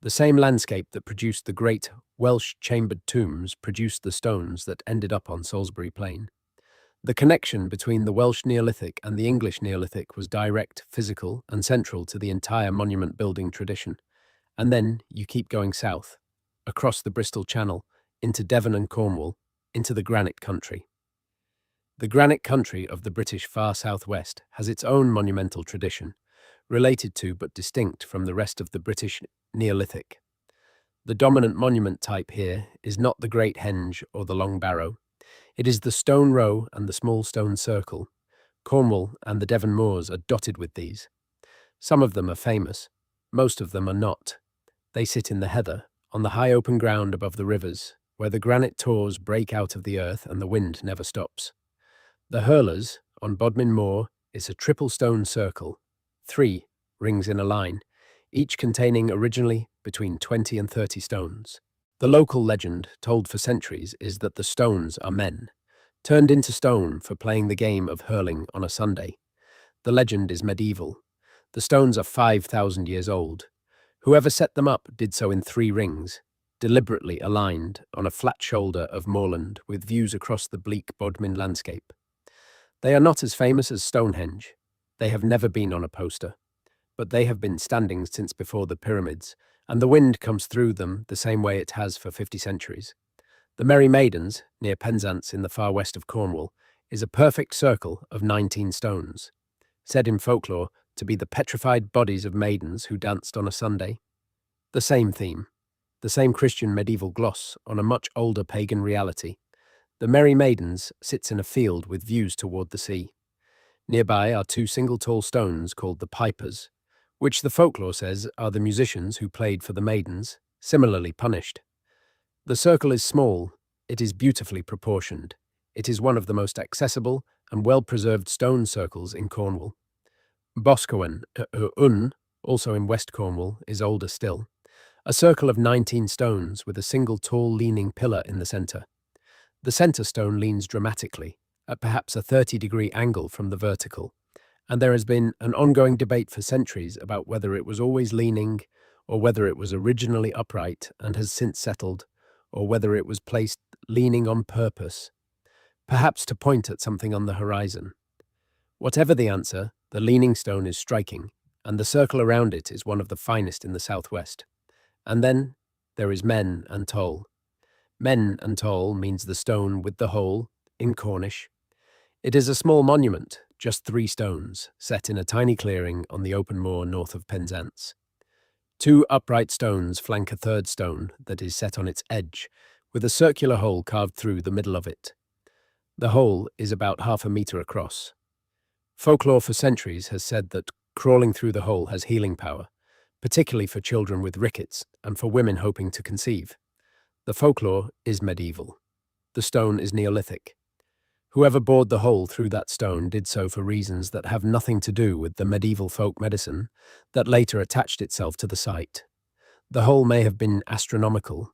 Speaker 1: The same landscape that produced the great Welsh chambered tombs produced the stones that ended up on Salisbury Plain. The connection between the Welsh Neolithic and the English Neolithic was direct, physical, and central to the entire monument building tradition. And then you keep going south, across the Bristol Channel, into Devon and Cornwall, into the granite country. The granite country of the British far southwest has its own monumental tradition, related to but distinct from the rest of the British Neolithic. The dominant monument type here is not the Great Henge or the Long Barrow. It is the stone row and the small stone circle. Cornwall and the Devon moors are dotted with these. Some of them are famous, most of them are not. They sit in the heather, on the high open ground above the rivers, where the granite tors break out of the earth and the wind never stops. The Hurlers, on Bodmin Moor, is a triple stone circle, 3 rings in a line, each containing originally between 20 and 30 stones. The local legend, told for centuries, is that the stones are men, turned into stone for playing the game of hurling on a Sunday. The legend is medieval. The stones are 5,000 years old. Whoever set them up did so in 3 rings, deliberately aligned on a flat shoulder of moorland with views across the bleak Bodmin landscape. They are not as famous as Stonehenge. They have never been on a poster, but they have been standing since before the pyramids, and the wind comes through them the same way it has for 50 centuries. The Merry Maidens, near Penzance in the far west of Cornwall, is a perfect circle of 19 stones, said in folklore to be the petrified bodies of maidens who danced on a Sunday. The same theme, the same Christian medieval gloss on a much older pagan reality. The Merry Maidens sits in a field with views toward the sea. Nearby are two single tall stones called the pipers, which the folklore says are the musicians who played for the maidens, similarly punished. The circle is small, it is beautifully proportioned. It is one of the most accessible and well-preserved stone circles in Cornwall. Boscawen, also in West Cornwall, is older still. A circle of 19 stones with a single tall leaning pillar in the centre. The centre stone leans dramatically, at perhaps a 30-degree angle from the vertical, and there has been an ongoing debate for centuries about whether it was always leaning, or whether it was originally upright and has since settled, or whether it was placed leaning on purpose, perhaps to point at something on the horizon. Whatever the answer, the leaning stone is striking, and the circle around it is one of the finest in the southwest. And then there is Men and Toll. Men and Toll means the stone with the hole, in Cornish. It is a small monument, just 3 stones, set in a tiny clearing on the open moor north of Penzance. 2 upright stones flank a third stone that is set on its edge, with a circular hole carved through the middle of it. The hole is about half a metre across. Folklore for centuries has said that crawling through the hole has healing power, particularly for children with rickets and for women hoping to conceive. The folklore is medieval. The stone is Neolithic. Whoever bored the hole through that stone did so for reasons that have nothing to do with the medieval folk medicine that later attached itself to the site. The hole may have been astronomical,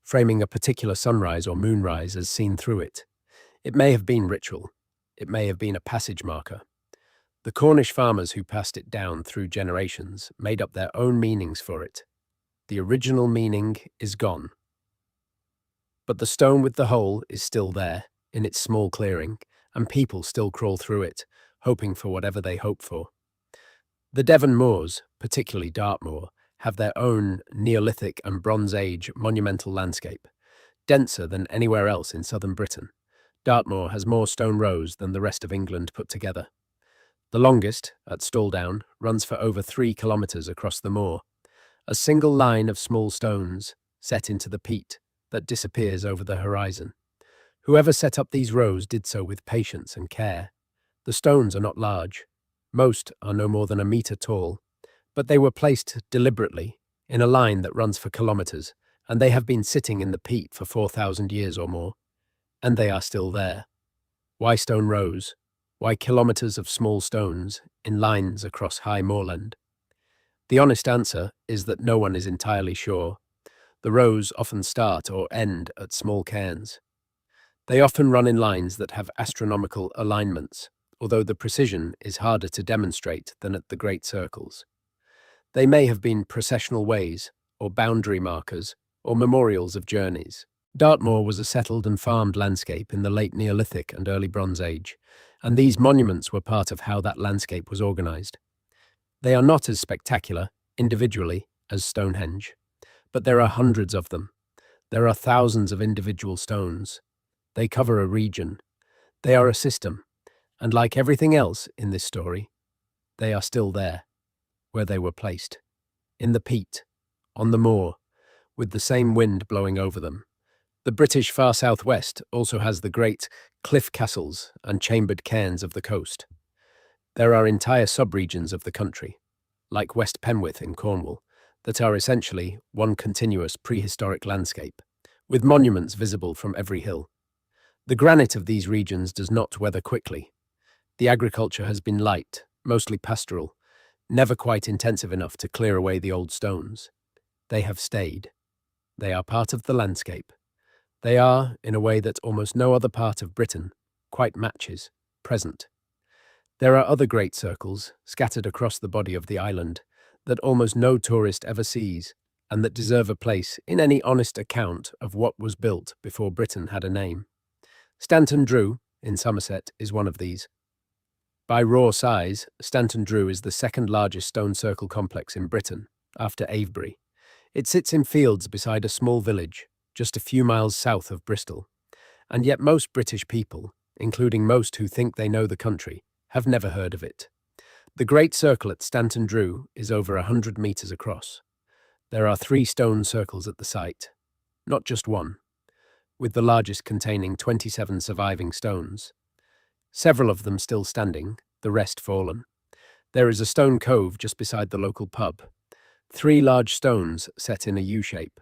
Speaker 1: framing a particular sunrise or moonrise as seen through it. It may have been ritual. It may have been a passage marker. The Cornish farmers who passed it down through generations made up their own meanings for it. The original meaning is gone. But the stone with the hole is still there, in its small clearing, and people still crawl through it, hoping for whatever they hope for. The Devon moors, particularly Dartmoor, have their own Neolithic and Bronze Age monumental landscape, denser than anywhere else in southern Britain. Dartmoor has more stone rows than the rest of England put together. The longest, at Staldown, runs for over 3 kilometres across the moor, a single line of small stones set into the peat that disappears over the horizon. Whoever set up these rows did so with patience and care. The stones are not large. Most are no more than a metre tall, but they were placed deliberately in a line that runs for kilometres, and they have been sitting in the peat for 4,000 years or more. And they are still there. Why stone rows? Why kilometres of small stones in lines across high moorland? The honest answer is that no one is entirely sure. The rows often start or end at small cairns. They often run in lines that have astronomical alignments, although the precision is harder to demonstrate than at the great circles. They may have been processional ways, or boundary markers, or memorials of journeys. Dartmoor was a settled and farmed landscape in the late Neolithic and early Bronze Age, and these monuments were part of how that landscape was organised. They are not as spectacular, individually, as Stonehenge, but there are hundreds of them. There are thousands of individual stones. They cover a region. They are a system, and like everything else in this story, they are still there, where they were placed, in the peat, on the moor, with the same wind blowing over them. The British far southwest also has the great cliff castles and chambered cairns of the coast. There are entire subregions of the country, like West Penwith in Cornwall, that are essentially one continuous prehistoric landscape, with monuments visible from every hill. The granite of these regions does not weather quickly. The agriculture has been light, mostly pastoral, never quite intensive enough to clear away the old stones. They have stayed. They are part of the landscape. They are, in a way that almost no other part of Britain quite matches, present. There are other great circles, scattered across the body of the island, that almost no tourist ever sees, and that deserve a place in any honest account of what was built before Britain had a name. Stanton Drew, in Somerset, is one of these. By raw size, Stanton Drew is the second largest stone circle complex in Britain, after Avebury. It sits in fields beside a small village, just a few miles south of Bristol, and yet most British people, including most who think they know the country, have never heard of it. The Great Circle at Stanton Drew is over 100 metres across. There are 3 stone circles at the site, not just one. with the largest containing 27 surviving stones. Several of them still standing, the rest fallen. There is a stone cove just beside the local pub. 3 large stones set in a U-shape,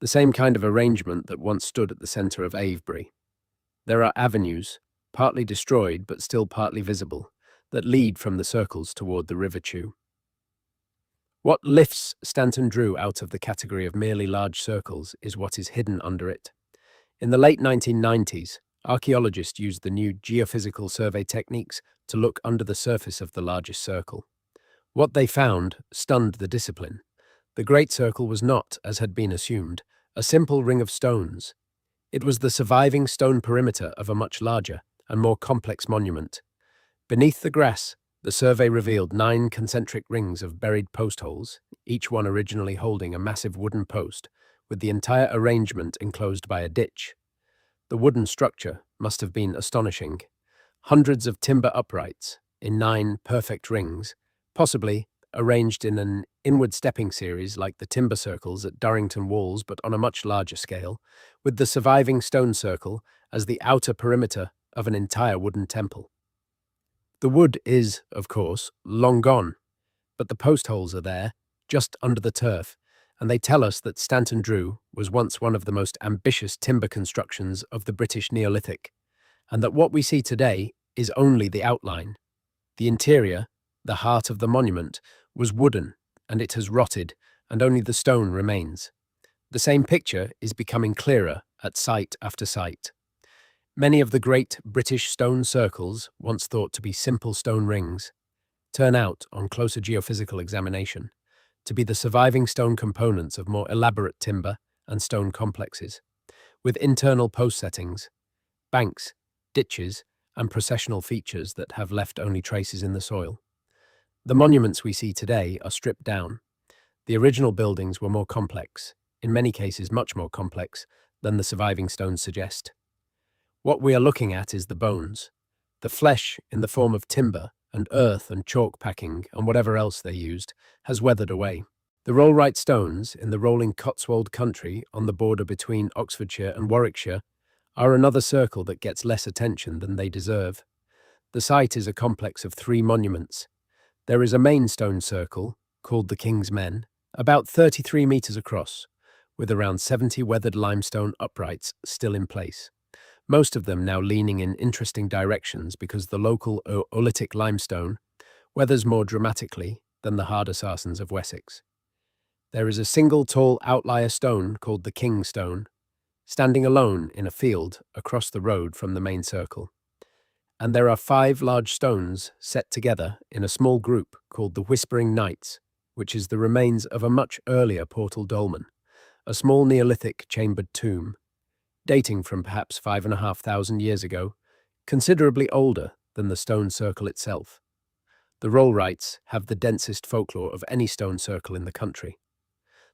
Speaker 1: the same kind of arrangement that once stood at the centre of Avebury. There are avenues, partly destroyed but still partly visible, that lead from the circles toward the River Chew. What lifts Stanton Drew out of the category of merely large circles is what is hidden under it. In the late 1990s, archaeologists used the new geophysical survey techniques to look under the surface of the largest circle. What they found stunned the discipline. The Great Circle was not, as had been assumed, a simple ring of stones. It was the surviving stone perimeter of a much larger and more complex monument. Beneath the grass, the survey revealed 9 concentric rings of buried post holes, each one originally holding a massive wooden post, with the entire arrangement enclosed by a ditch. The wooden structure must have been astonishing. Hundreds of timber uprights, in 9 perfect rings, possibly arranged in an inward stepping series like the timber circles at Durrington Walls but on a much larger scale, with the surviving stone circle as the outer perimeter of an entire wooden temple. The wood is, of course, long gone, but the post holes are there, just under the turf, and they tell us that Stanton Drew was once one of the most ambitious timber constructions of the British Neolithic, and that what we see today is only the outline. The interior, the heart of the monument, was wooden, and it has rotted, and only the stone remains. The same picture is becoming clearer at site after site. Many of the great British stone circles, once thought to be simple stone rings, turn out, on closer geophysical examination, to be the surviving stone components of more elaborate timber and stone complexes, with internal post settings, banks, ditches, and processional features that have left only traces in the soil. The monuments we see today are stripped down. The original buildings were more complex, in many cases much more complex, than the surviving stones suggest. What we are looking at is the bones. The flesh, in the form of timber and earth and chalk packing and whatever else they used, has weathered away. The rollright stones in the rolling Cotswold country on the border between Oxfordshire and Warwickshire are another circle that gets less attention than they deserve. The site is a complex of 3 monuments. There is a main stone circle, called the King's Men, about 33 metres across, with around 70 weathered limestone uprights still in place, most of them now leaning in interesting directions because the local oolitic limestone weathers more dramatically than the harder sarsens of Wessex. There is a single tall outlier stone called the King Stone, standing alone in a field across the road from the main circle. And there are 5 large stones set together in a small group called the Whispering Knights, which is the remains of a much earlier portal dolmen, a small Neolithic chambered tomb, dating from perhaps 5,500 years ago, considerably older than the stone circle itself. The Rollrights have the densest folklore of any stone circle in the country.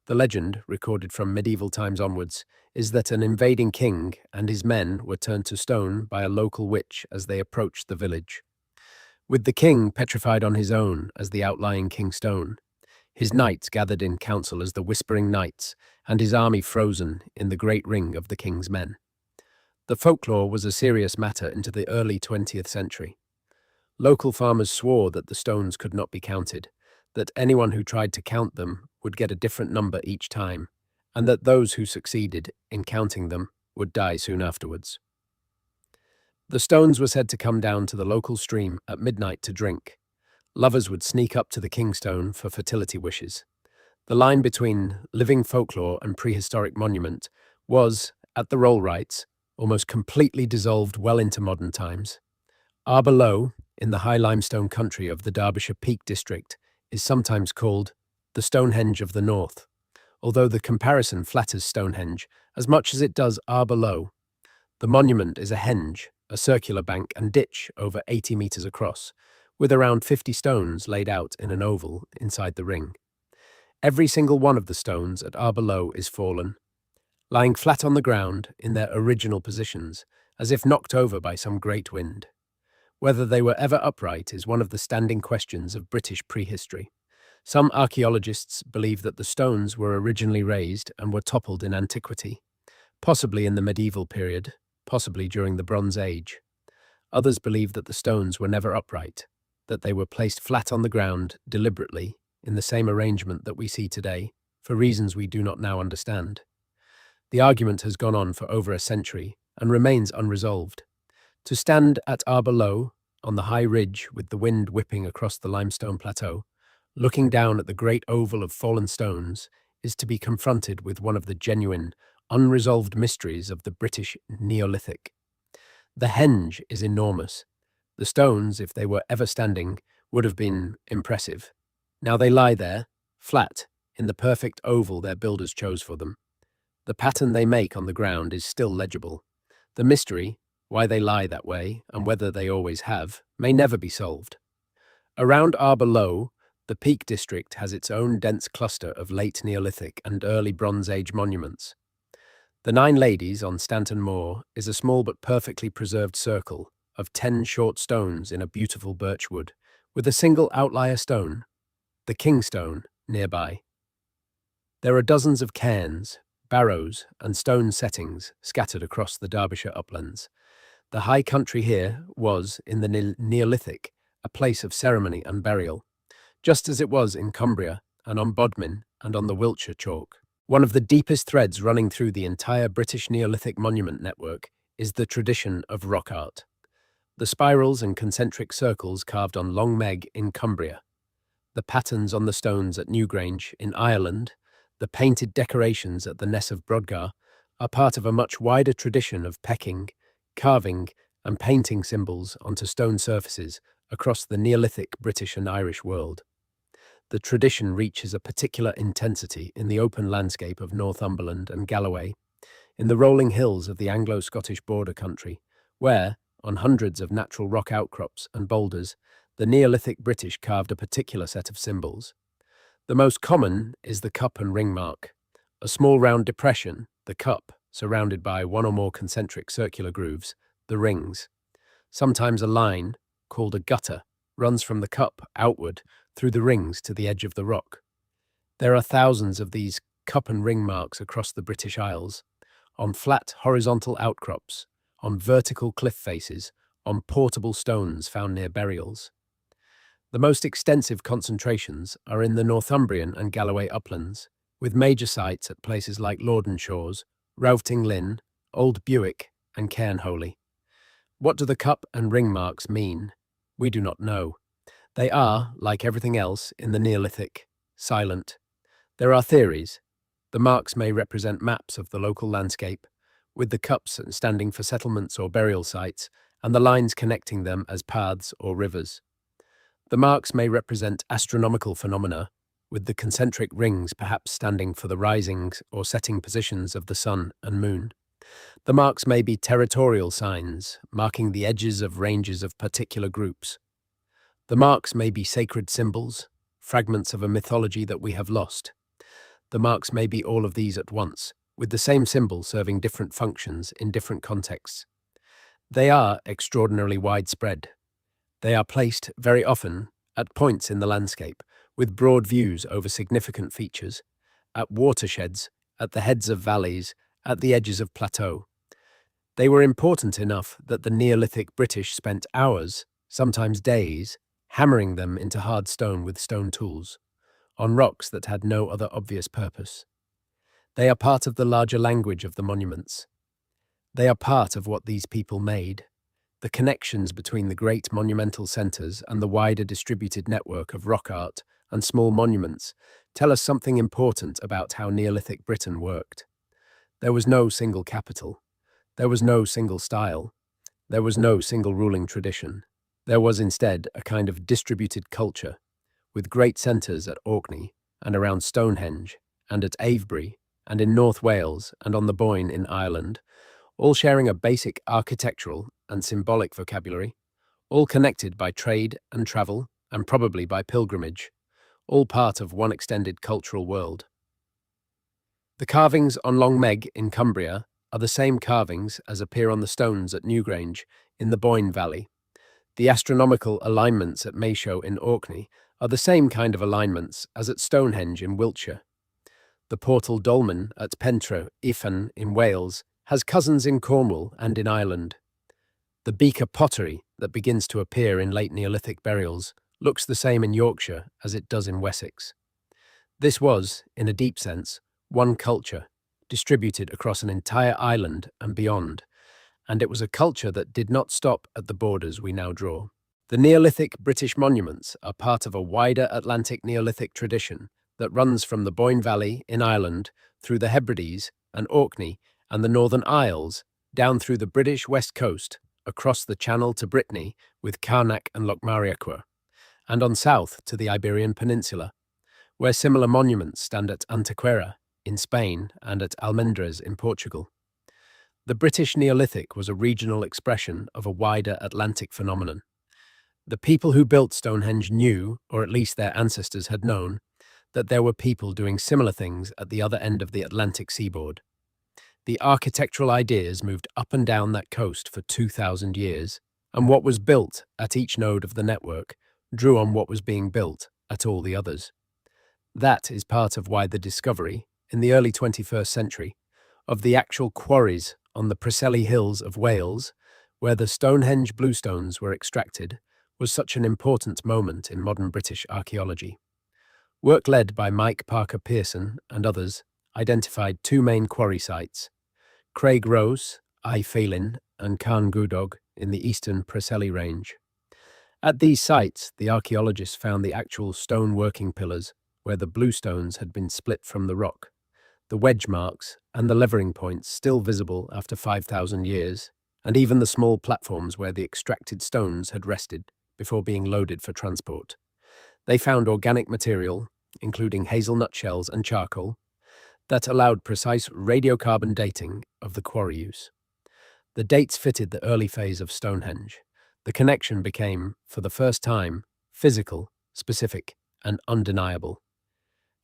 Speaker 1: The legend, recorded from medieval times onwards, is that an invading king and his men were turned to stone by a local witch as they approached the village. With the king petrified on his own as the outlying King Stone, his knights gathered in council as the Whispering Knights, and his army frozen in the great ring of the king's men. The folklore was a serious matter into the early 20th century. Local farmers swore that the stones could not be counted, that anyone who tried to count them would get a different number each time, and that those who succeeded in counting them would die soon afterwards. The stones were said to come down to the local stream at midnight to drink. Lovers would sneak up to the Kingstone for fertility wishes. The line between living folklore and prehistoric monument was, at the Rollrights, almost completely dissolved well into modern times. Arbor Low, in the high limestone country of the Derbyshire Peak District, is sometimes called the Stonehenge of the North, although the comparison flatters Stonehenge as much as it does Arbor Low. The monument is a henge, a circular bank and ditch over 80 metres across, with around 50 stones laid out in an oval inside the ring. Every single one of the stones at Arbor Low is fallen, lying flat on the ground in their original positions, as if knocked over by some great wind. Whether they were ever upright is one of the standing questions of British prehistory. Some archaeologists believe that the stones were originally raised and were toppled in antiquity, possibly in the medieval period, possibly during the Bronze Age. Others believe that the stones were never upright, that they were placed flat on the ground deliberately in the same arrangement that we see today, for reasons we do not now understand. The argument has gone on for over a century and remains unresolved. To stand at Arbor Low, on the high ridge with the wind whipping across the limestone plateau, looking down at the great oval of fallen stones, is to be confronted with one of the genuine, unresolved mysteries of the British Neolithic. The henge is enormous. The stones, if they were ever standing, would have been impressive. Now they lie there, flat, in the perfect oval their builders chose for them. The pattern they make on the ground is still legible. The mystery, why they lie that way, and whether they always have, may never be solved. Around Arbor Low, the Peak District has its own dense cluster of late Neolithic and early Bronze Age monuments. The Nine Ladies on Stanton Moor is a small but perfectly preserved circle of 10 short stones in a beautiful birch wood, with a single outlier stone, the King Stone, nearby. There are dozens of cairns, barrows, and stone settings scattered across the Derbyshire uplands. The high country here was, in the Neolithic, a place of ceremony and burial, just as it was in Cumbria and on Bodmin and on the Wiltshire chalk. One of the deepest threads running through the entire British Neolithic monument network is the tradition of rock art. The spirals and concentric circles carved on Long Meg in Cumbria, the patterns on the stones at Newgrange in Ireland, the painted decorations at the Ness of Brodgar are part of a much wider tradition of pecking, carving, and painting symbols onto stone surfaces across the Neolithic British and Irish world. The tradition reaches a particular intensity in the open landscape of Northumberland and Galloway, in the rolling hills of the Anglo-Scottish border country, where, on hundreds of natural rock outcrops and boulders, the Neolithic British carved a particular set of symbols. The most common is the cup and ring mark, a small round depression, the cup, surrounded by one or more concentric circular grooves, the rings. Sometimes a line, called a gutter, runs from the cup outward through the rings to the edge of the rock. There are thousands of these cup and ring marks across the British Isles, on flat horizontal outcrops, on vertical cliff faces, on portable stones found near burials. The most extensive concentrations are in the Northumbrian and Galloway uplands, with major sites at places like Lawdenshaws, Roughting Lynn, Old Buick, and Cairnholy. What do the cup and ring marks mean? We do not know. They are, like everything else in the Neolithic, silent. There are theories. The marks may represent maps of the local landscape, with the cups standing for settlements or burial sites, and the lines connecting them as paths or rivers. The marks may represent astronomical phenomena, with the concentric rings perhaps standing for the rising or setting positions of the sun and moon. The marks may be territorial signs, marking the edges of ranges of particular groups. The marks may be sacred symbols, fragments of a mythology that we have lost. The marks may be all of these at once, with the same symbol serving different functions in different contexts. They are extraordinarily widespread. They are placed, very often, at points in the landscape, with broad views over significant features, at watersheds, at the heads of valleys, at the edges of plateaux. They were important enough that the Neolithic British spent hours, sometimes days, hammering them into hard stone with stone tools, on rocks that had no other obvious purpose. They are part of the larger language of the monuments. They are part of what these people made. The connections between the great monumental centres and the wider distributed network of rock art and small monuments tell us something important about how Neolithic Britain worked. There was no single capital. There was no single style. There was no single ruling tradition. There was instead a kind of distributed culture, with great centres at Orkney and around Stonehenge and at Avebury and in North Wales and on the Boyne in Ireland, all sharing a basic architectural and symbolic vocabulary, all connected by trade and travel and probably by pilgrimage, all part of one extended cultural world. The carvings on Long Meg in Cumbria are the same carvings as appear on the stones at Newgrange in the Boyne Valley. The astronomical alignments at Maeshowe in Orkney are the same kind of alignments as at Stonehenge in Wiltshire. The Portal Dolmen at Pentre, Ifan in Wales, has cousins in Cornwall and in Ireland. The Beaker pottery that begins to appear in late Neolithic burials looks the same in Yorkshire as it does in Wessex. This was, in a deep sense, one culture, distributed across an entire island and beyond, and it was a culture that did not stop at the borders we now draw. The Neolithic British monuments are part of a wider Atlantic Neolithic tradition that runs from the Boyne Valley in Ireland through the Hebrides and Orkney and the Northern Isles, down through the British west coast, across the Channel to Brittany with Carnac and Lochmariaquer, and on south to the Iberian Peninsula, where similar monuments stand at Antequera in Spain and at Almendres in Portugal. The British Neolithic was a regional expression of a wider Atlantic phenomenon. The people who built Stonehenge knew, or at least their ancestors had known, that there were people doing similar things at the other end of the Atlantic seaboard. The architectural ideas moved up and down that coast for 2,000 years, and what was built at each node of the network drew on what was being built at all the others. That is part of why the discovery, in the early 21st century, of the actual quarries on the Preseli Hills of Wales, where the Stonehenge bluestones were extracted, was such an important moment in modern British archaeology. Work led by Mike Parker Pearson and others identified two main quarry sites, Craig Rose, I Phelan, and Carn Gudog in the eastern Preseli Range. At these sites, the archaeologists found the actual stone working pillars where the bluestones had been split from the rock, the wedge marks and the levering points still visible after 5,000 years, and even the small platforms where the extracted stones had rested before being loaded for transport. They found organic material, including hazelnut shells and charcoal, that allowed precise radiocarbon dating of the quarry use. The dates fitted the early phase of Stonehenge. The connection became, for the first time, physical, specific, and undeniable.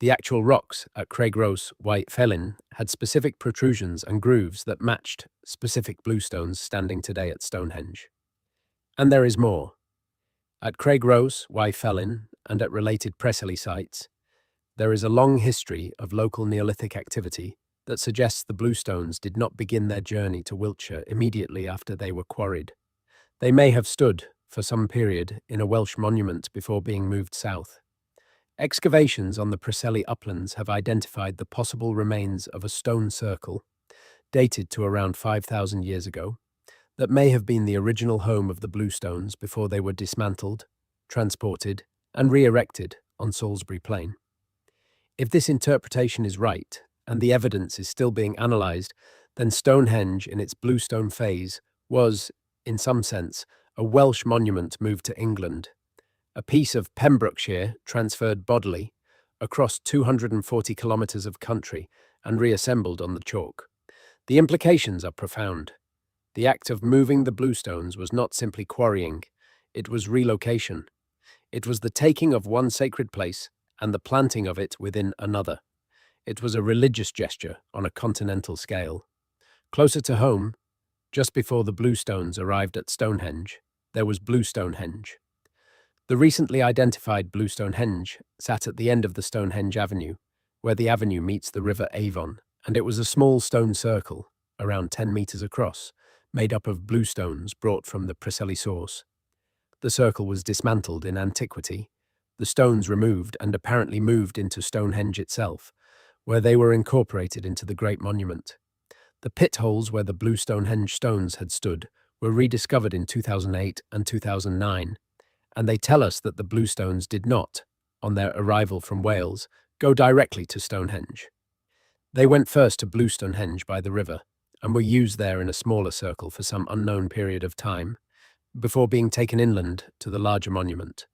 Speaker 1: The actual rocks at Craigrose White Felin had specific protrusions and grooves that matched specific bluestones standing today at Stonehenge. And there is more. At Craigrose White Felin and at related Preseli sites, there is a long history of local Neolithic activity that suggests the bluestones did not begin their journey to Wiltshire immediately after they were quarried. They may have stood, for some period, in a Welsh monument before being moved south. Excavations on the Preseli uplands have identified the possible remains of a stone circle, dated to around 5,000 years ago, that may have been the original home of the bluestones before they were dismantled, transported, and re-erected on Salisbury Plain. If this interpretation is right, and the evidence is still being analysed, then Stonehenge in its bluestone phase was, in some sense, a Welsh monument moved to England, a piece of Pembrokeshire transferred bodily across 240 kilometres of country and reassembled on the chalk. The implications are profound. The act of moving the bluestones was not simply quarrying, it was relocation. It was the taking of one sacred place and the planting of it within another. It was a religious gesture on a continental scale. Closer to home, just before the bluestones arrived at Stonehenge, there was Blue Stonehenge. The recently identified Blue Stonehenge sat at the end of the Stonehenge Avenue, where the avenue meets the River Avon, and it was a small stone circle, around 10 metres across, made up of bluestones brought from the Preseli source. The circle was dismantled in antiquity, the stones removed and apparently moved into Stonehenge itself, where they were incorporated into the great monument. The pit holes where the Blue Stonehenge stones had stood were rediscovered in 2008 and 2009, and they tell us that the bluestones did not, on their arrival from Wales, go directly to Stonehenge. They went first to Blue Stonehenge by the river, and were used there in a smaller circle for some unknown period of time, before being taken inland to the larger monument.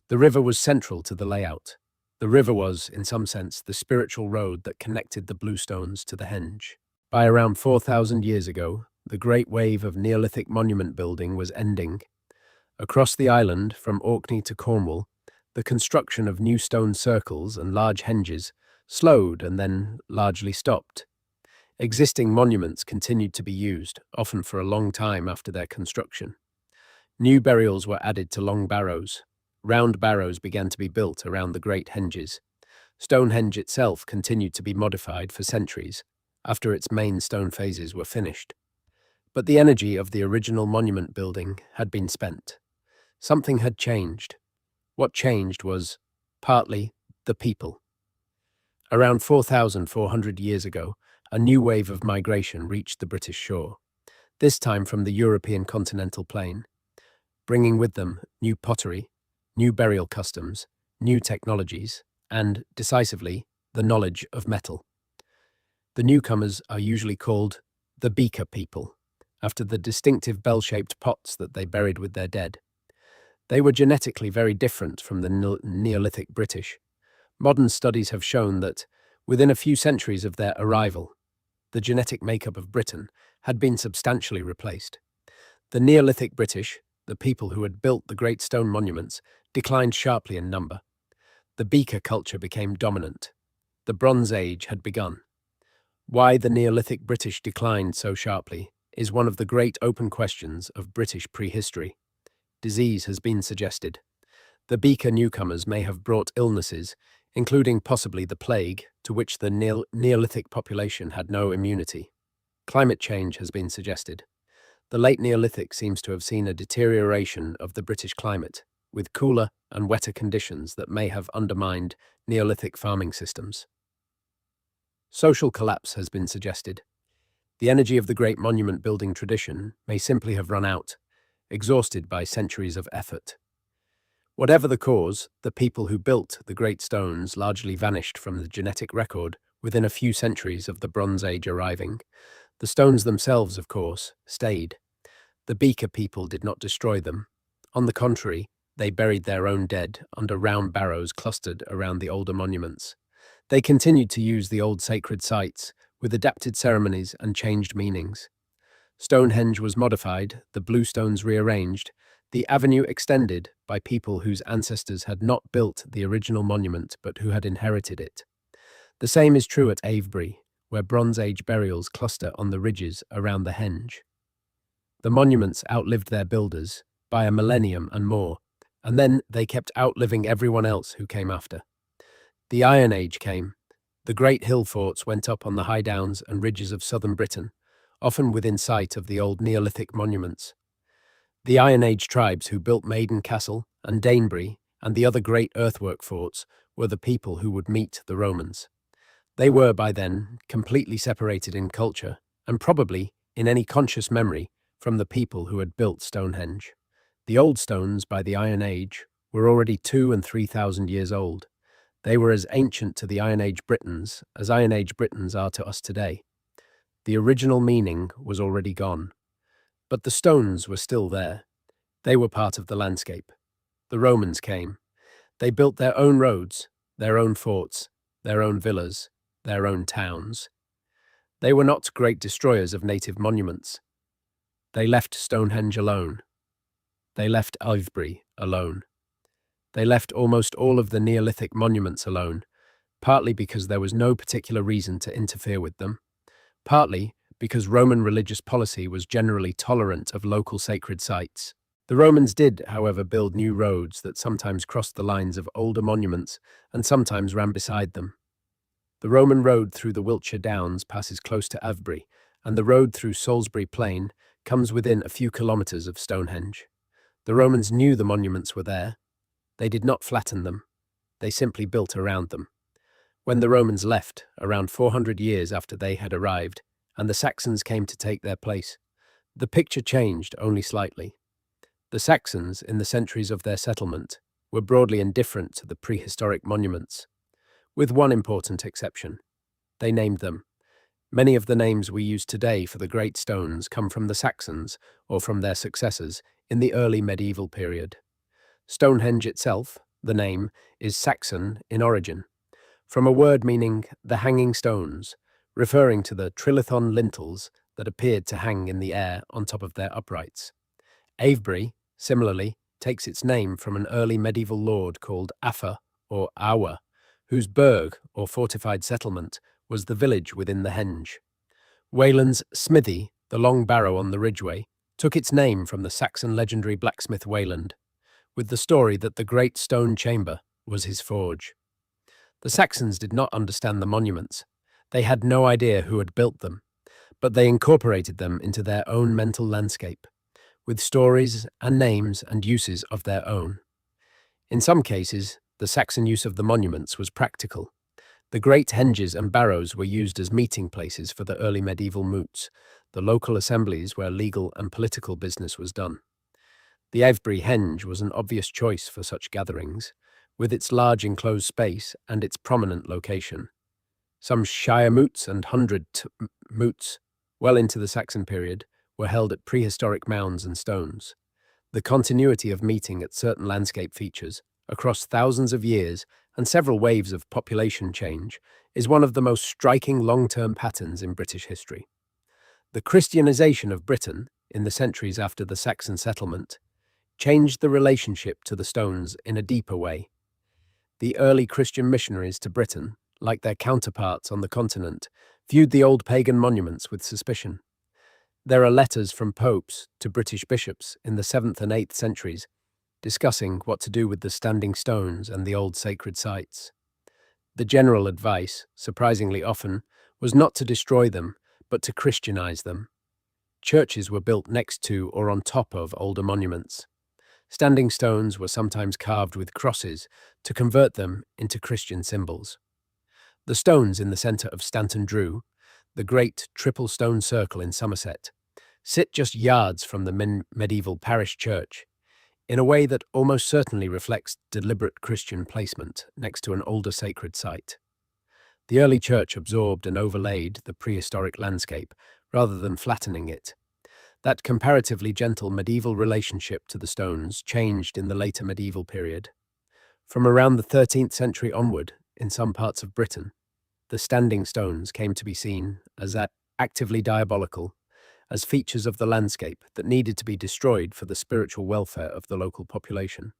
Speaker 1: The river was central to the layout. The river was, in some sense, the spiritual road that connected the bluestones to the henge. By around 4,000 years ago, the great wave of Neolithic monument building was ending. Across the island, from Orkney to Cornwall, the construction of new stone circles and large henges slowed and then largely stopped. Existing monuments continued to be used, often for a long time after their construction. New burials were added to long barrows. Round barrows began to be built around the great henges. Stonehenge itself continued to be modified for centuries after its main stone phases were finished. But the energy of the original monument building had been spent. Something had changed. What changed was, partly, the people. Around 4,400 years ago, a new wave of migration reached the British shore, this time from the European continental plain, bringing with them new pottery, new burial customs, new technologies, and, decisively, the knowledge of metal. The newcomers are usually called the Beaker people, after the distinctive bell-shaped pots that they buried with their dead. They were genetically very different from the Neolithic British. Modern studies have shown that, within a few centuries of their arrival, the genetic makeup of Britain had been substantially replaced. The Neolithic British, the people who had built the great stone monuments, declined sharply in number. The Beaker culture became dominant. The Bronze Age had begun. Why the Neolithic British declined so sharply is one of the great open questions of British prehistory. Disease has been suggested. The Beaker newcomers may have brought illnesses, including possibly the plague, to which the Neolithic population had no immunity. Climate change has been suggested. The late Neolithic seems to have seen a deterioration of the British climate, with cooler and wetter conditions that may have undermined Neolithic farming systems. Social collapse has been suggested. The energy of the great monument building tradition may simply have run out, exhausted by centuries of effort. Whatever the cause, the people who built the great stones largely vanished from the genetic record within a few centuries of the Bronze Age arriving. The stones themselves, of course, stayed. The Beaker people did not destroy them. On the contrary, they buried their own dead under round barrows clustered around the older monuments. They continued to use the old sacred sites, with adapted ceremonies and changed meanings. Stonehenge was modified, the blue stones rearranged, the avenue extended by people whose ancestors had not built the original monument but who had inherited it. The same is true at Avebury, where Bronze Age burials cluster on the ridges around the henge. The monuments outlived their builders by a millennium and more, and then they kept outliving everyone else who came after. The Iron Age came. The great hill forts went up on the high downs and ridges of southern Britain, often within sight of the old Neolithic monuments. The Iron Age tribes who built Maiden Castle and Danebury and the other great earthwork forts were the people who would meet the Romans. They were, by then, completely separated in culture, and probably, in any conscious memory, from the people who had built Stonehenge. The old stones, by the Iron Age, were already 2,000 and 3,000 years old. They were as ancient to the Iron Age Britons as Iron Age Britons are to us today. The original meaning was already gone. But the stones were still there. They were part of the landscape. The Romans came. They built their own roads, their own forts, their own villas, their own towns. They were not great destroyers of native monuments. They left Stonehenge alone. They left Avebury alone. They left almost all of the Neolithic monuments alone, partly because there was no particular reason to interfere with them, partly because Roman religious policy was generally tolerant of local sacred sites. The Romans did, however, build new roads that sometimes crossed the lines of older monuments and sometimes ran beside them. The Roman road through the Wiltshire Downs passes close to Avebury, and the road through Salisbury Plain comes within a few kilometres of Stonehenge. The Romans knew the monuments were there. They did not flatten them. They simply built around them. When the Romans left, around 400 years after they had arrived, and the Saxons came to take their place, the picture changed only slightly. The Saxons, in the centuries of their settlement, were broadly indifferent to the prehistoric monuments, with one important exception. They named them. Many of the names we use today for the great stones come from the Saxons or from their successors in the early medieval period. Stonehenge itself, the name, is Saxon in origin, from a word meaning the hanging stones, referring to the trilithon lintels that appeared to hang in the air on top of their uprights. Avebury, similarly, takes its name from an early medieval lord called Affa or Awa, whose burgh or fortified settlement was the village within the henge. Wayland's smithy, the long barrow on the ridgeway, took its name from the Saxon legendary blacksmith Wayland, with the story that the great stone chamber was his forge. The Saxons did not understand the monuments. They had no idea who had built them, but they incorporated them into their own mental landscape, with stories and names and uses of their own. In some cases, the Saxon use of the monuments was practical. The great henges and barrows were used as meeting places for the early medieval moots, the local assemblies where legal and political business was done. The Avebury henge was an obvious choice for such gatherings, with its large enclosed space and its prominent location. Some shire moots and moots, well into the Saxon period, were held at prehistoric mounds and stones. The continuity of meeting at certain landscape features, across thousands of years and several waves of population change, is one of the most striking long-term patterns in British history. The Christianization of Britain, in the centuries after the Saxon settlement, changed the relationship to the stones in a deeper way. The early Christian missionaries to Britain, like their counterparts on the continent, viewed the old pagan monuments with suspicion. There are letters from popes to British bishops in the 7th and 8th centuries discussing what to do with the standing stones and the old sacred sites. The general advice, surprisingly often, was not to destroy them, but to Christianize them. Churches were built next to or on top of older monuments. Standing stones were sometimes carved with crosses to convert them into Christian symbols. The stones in the centre of Stanton Drew, the great triple stone circle in Somerset, sit just yards from the medieval parish church, in a way that almost certainly reflects deliberate Christian placement next to an older sacred site. The early church absorbed and overlaid the prehistoric landscape rather than flattening it. That comparatively gentle medieval relationship to the stones changed in the later medieval period. From around the 13th century onward, in some parts of Britain, the standing stones came to be seen as actively diabolical, as features of the landscape that needed to be destroyed for the spiritual welfare of the local population.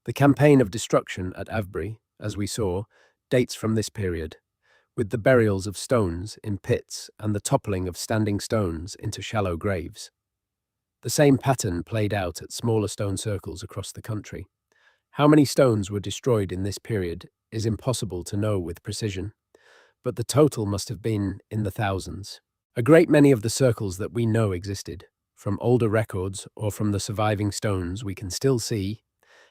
Speaker 1: The campaign of destruction at Avebury, as we saw, dates from this period, with the burials of stones in pits and the toppling of standing stones into shallow graves. The same pattern played out at smaller stone circles across the country. How many stones were destroyed in this period is impossible to know with precision, but the total must have been in the thousands. A great many of the circles that we know existed, from older records or from the surviving stones we can still see,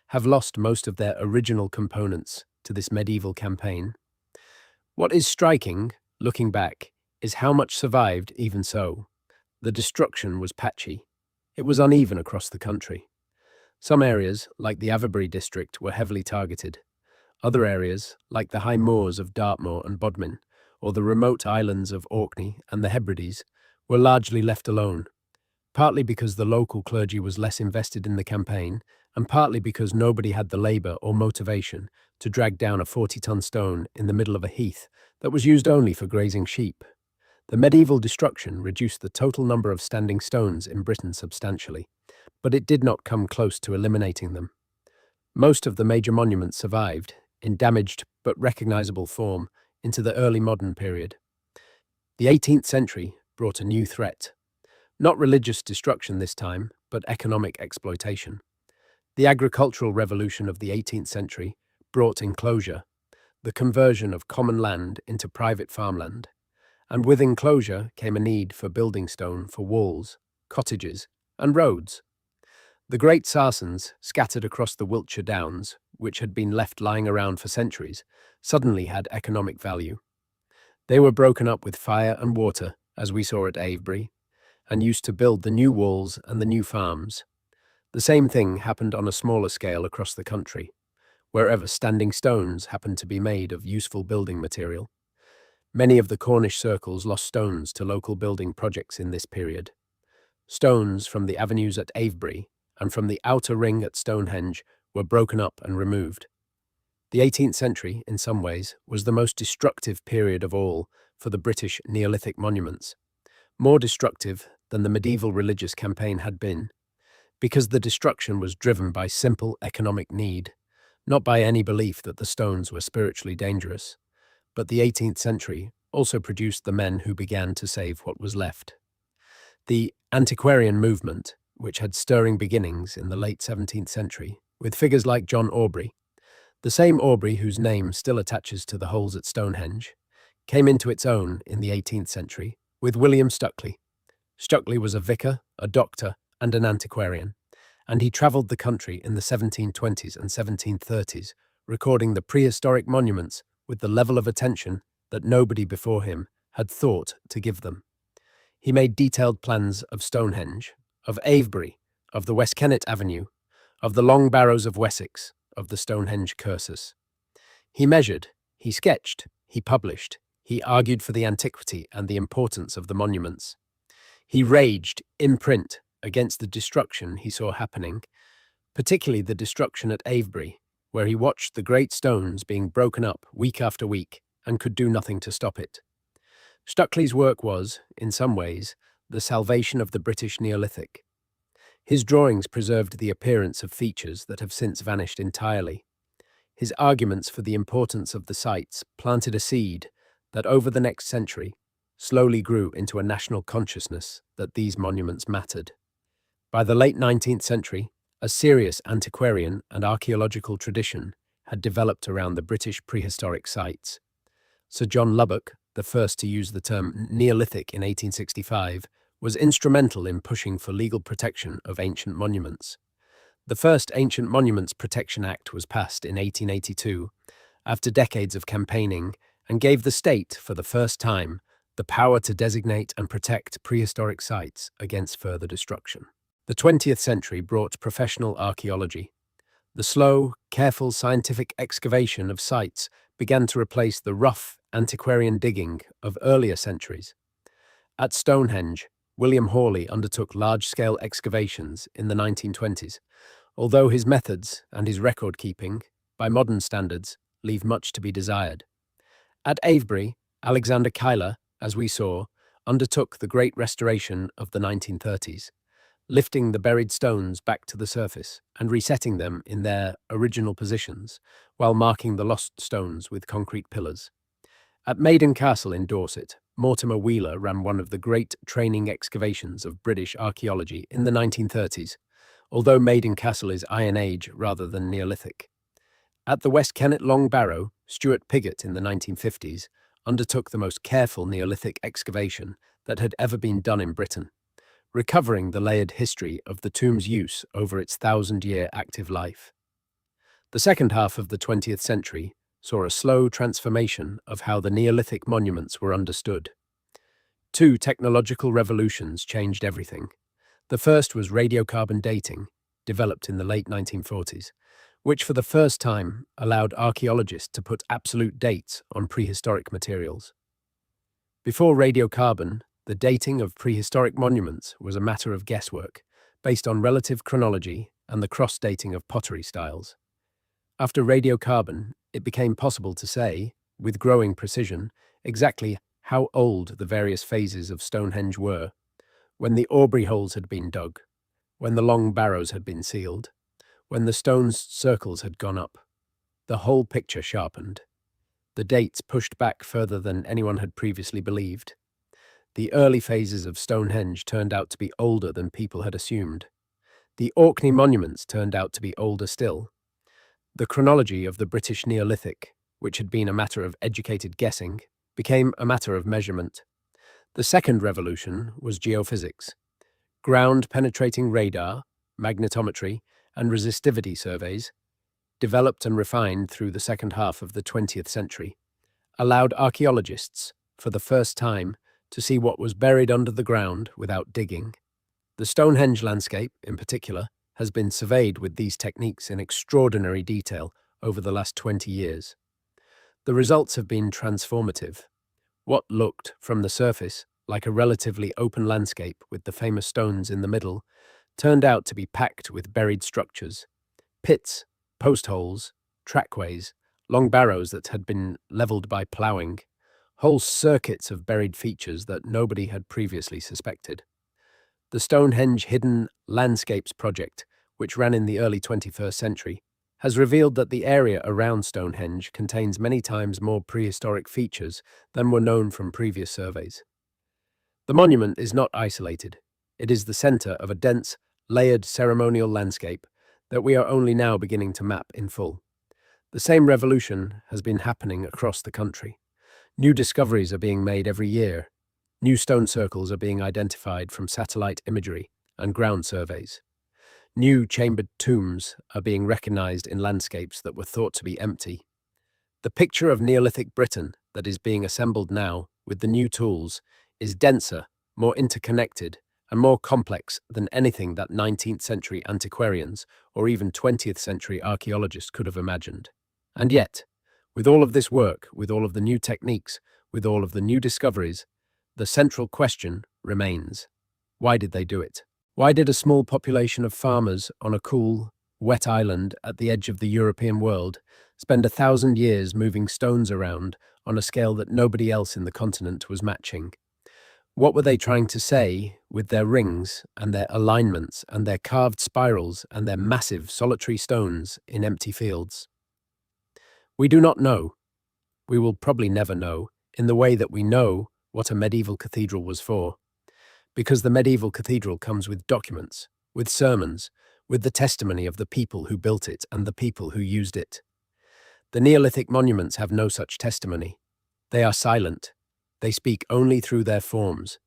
Speaker 1: have lost most of their original components to this medieval campaign. What is striking, looking back, is how much survived even so. The destruction was patchy. It was uneven across the country. Some areas, like the Avebury district, were heavily targeted. Other areas, like the high moors of Dartmoor and Bodmin, or the remote islands of Orkney and the Hebrides, were largely left alone, partly because the local clergy was less invested in the campaign, and partly because nobody had the labour or motivation to drag down a 40-ton stone in the middle of a heath that was used only for grazing sheep. The medieval destruction reduced the total number of standing stones in Britain substantially, but it did not come close to eliminating them. Most of the major monuments survived, in damaged but recognisable form, into the early modern period. The 18th century brought a new threat. Not religious destruction this time, but economic exploitation. The agricultural revolution of the 18th century brought enclosure, the conversion of common land into private farmland, and with enclosure came a need for building stone for walls, cottages, and roads. The great Sarsens, scattered across the Wiltshire Downs, which had been left lying around for centuries, suddenly had economic value. They were broken up with fire and water, as we saw at Avebury, and used to build the new walls and the new farms. The same thing happened on a smaller scale across the country, wherever standing stones happened to be made of useful building material. Many of the Cornish circles lost stones to local building projects in this period. Stones from the avenues at Avebury and from the outer ring at Stonehenge were broken up and removed. The 18th century, in some ways, was the most destructive period of all for the British Neolithic monuments, more destructive than the medieval religious campaign had been, because the destruction was driven by simple economic need, not by any belief that the stones were spiritually dangerous. But the 18th century also produced the men who began to save what was left. The antiquarian movement, which had stirring beginnings in the late 17th century, with figures like John Aubrey, The same Aubrey whose name still attaches to the holes at Stonehenge came into its own in the 18th century with William Stuckley. Stuckley was a vicar, a doctor, and an antiquarian, and he travelled the country in the 1720s and 1730s, recording the prehistoric monuments with the level of attention that nobody before him had thought to give them. He made detailed plans of Stonehenge, of Avebury, of the West Kennet Avenue, of the Long Barrows of Wessex, of the Stonehenge cursus. He measured, he sketched, he published, he argued for the antiquity and the importance of the monuments. He raged, in print, against the destruction he saw happening, particularly the destruction at Avebury, where he watched the great stones being broken up week after week and could do nothing to stop it. Stuckley's work was, in some ways, the salvation of the British Neolithic. His drawings preserved the appearance of features that have since vanished entirely. His arguments for the importance of the sites planted a seed that over the next century slowly grew into a national consciousness that these monuments mattered. By the late 19th century, a serious antiquarian and archaeological tradition had developed around the British prehistoric sites. Sir John Lubbock, the first to use the term Neolithic in 1865, was instrumental in pushing for legal protection of ancient monuments. The first Ancient Monuments Protection Act was passed in 1882, after decades of campaigning, and gave the state, for the first time, the power to designate and protect prehistoric sites against further destruction. The 20th century brought professional archaeology. The slow, careful scientific excavation of sites began to replace the rough, antiquarian digging of earlier centuries. At Stonehenge, William Hawley undertook large-scale excavations in the 1920s, although his methods and his record-keeping, by modern standards, leave much to be desired. At Avebury, Alexander Keiler, as we saw, undertook the great restoration of the 1930s, lifting the buried stones back to the surface and resetting them in their original positions, while marking the lost stones with concrete pillars. At Maiden Castle in Dorset, Mortimer Wheeler ran one of the great training excavations of British archaeology in the 1930s, although Maiden Castle is Iron Age rather than Neolithic. At the West Kennet Long Barrow, Stuart Piggott in the 1950s undertook the most careful Neolithic excavation that had ever been done in Britain, recovering the layered history of the tomb's use over its 1,000-year active life. The second half of the 20th century saw a slow transformation of how the Neolithic monuments were understood. Two technological revolutions changed everything. The first was radiocarbon dating, developed in the late 1940s, which for the first time allowed archaeologists to put absolute dates on prehistoric materials. Before radiocarbon, the dating of prehistoric monuments was a matter of guesswork, based on relative chronology and the cross-dating of pottery styles. After radiocarbon, it became possible to say, with growing precision, exactly how old the various phases of Stonehenge were, when the Aubrey holes had been dug, when the long barrows had been sealed, when the stone circles had gone up. The whole picture sharpened. The dates pushed back further than anyone had previously believed. The early phases of Stonehenge turned out to be older than people had assumed. The Orkney monuments turned out to be older still. The chronology of the British Neolithic, which had been a matter of educated guessing, became a matter of measurement. The second revolution was geophysics. Ground-penetrating radar, magnetometry, and resistivity surveys, developed and refined through the second half of the 20th century, allowed archaeologists, for the first time, to see what was buried under the ground without digging. The Stonehenge landscape, in particular, has been surveyed with these techniques in extraordinary detail over the last 20 years. The results have been transformative. What looked, from the surface, like a relatively open landscape with the famous stones in the middle, turned out to be packed with buried structures, pits, post holes, trackways, long barrows that had been levelled by ploughing, whole circuits of buried features that nobody had previously suspected. The Stonehenge Hidden Landscapes project, which ran in the early 21st century, has revealed that the area around Stonehenge contains many times more prehistoric features than were known from previous surveys. The monument is not isolated. It is the centre of a dense, layered ceremonial landscape that we are only now beginning to map in full. The same revolution has been happening across the country. New discoveries are being made every year. New stone circles are being identified from satellite imagery and ground surveys. New chambered tombs are being recognized in landscapes that were thought to be empty. The picture of Neolithic Britain that is being assembled now with the new tools is denser, more interconnected, and more complex than anything that 19th century antiquarians or even 20th century archaeologists could have imagined. And yet, with all of this work, with all of the new techniques, with all of the new discoveries, the central question remains: why did they do it? Why did a small population of farmers on a cool, wet island at the edge of the European world spend 1,000 years moving stones around on a scale that nobody else in the continent was matching? What were they trying to say with their rings and their alignments and their carved spirals and their massive solitary stones in empty fields? We do not know. We will probably never know, in the way that we know what a medieval cathedral was for, because the medieval cathedral comes with documents, with sermons, with the testimony of the people who built it and the people who used it. The Neolithic monuments have no such testimony. They are silent. They speak only through their forms,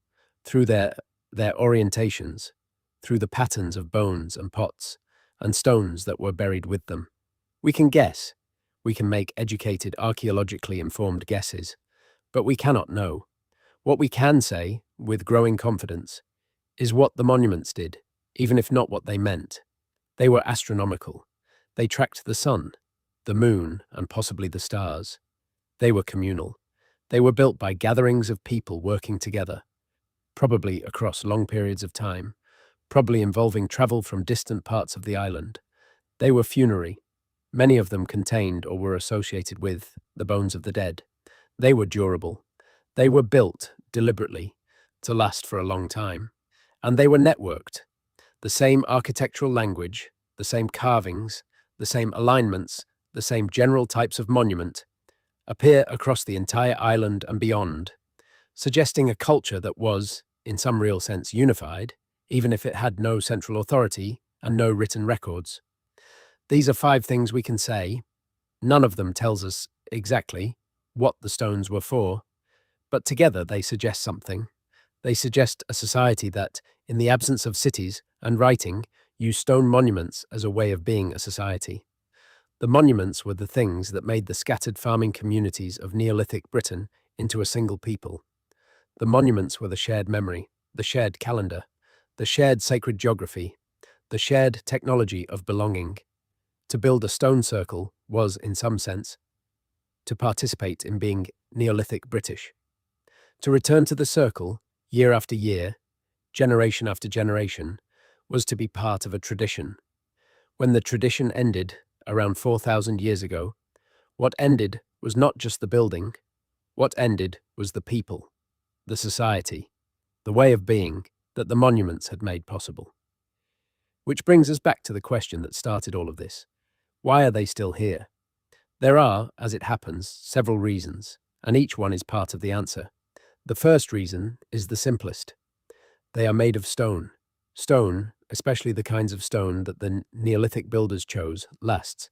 Speaker 1: through their orientations, through the patterns of bones and pots and stones that were buried with them. We can guess. We can make educated, archaeologically informed guesses, but we cannot know. What we can say, with growing confidence, is what the monuments did, even if not what they meant. They were astronomical. They tracked the sun, the moon, and possibly the stars. They were communal. They were built by gatherings of people working together, probably across long periods of time, probably involving travel from distant parts of the island. They were funerary. Many of them contained or were associated with the bones of the dead. They were durable. They were built deliberately to last for a long time. And they were networked. The same architectural language, the same carvings, the same alignments, the same general types of monument appear across the entire island and beyond, suggesting a culture that was, in some real sense, unified, even if it had no central authority and no written records. These are 5 things we can say. None of them tells us exactly what the stones were for, but together they suggest something. They suggest a society that, in the absence of cities and writing, used stone monuments as a way of being a society. The monuments were the things that made the scattered farming communities of Neolithic Britain into a single people. The monuments were the shared memory, the shared calendar, the shared sacred geography, the shared technology of belonging. To build a stone circle was, in some sense, to participate in being Neolithic British. To return to the circle, year after year, generation after generation, was to be part of a tradition. When the tradition ended, around 4,000 years ago, what ended was not just the building. What ended was the people, the society, the way of being that the monuments had made possible. Which brings us back to the question that started all of this. Why are they still here? There are, as it happens, several reasons, and each one is part of the answer. The first reason is the simplest. They are made of stone. Stone, especially the kinds of stone that the Neolithic builders chose, lasts.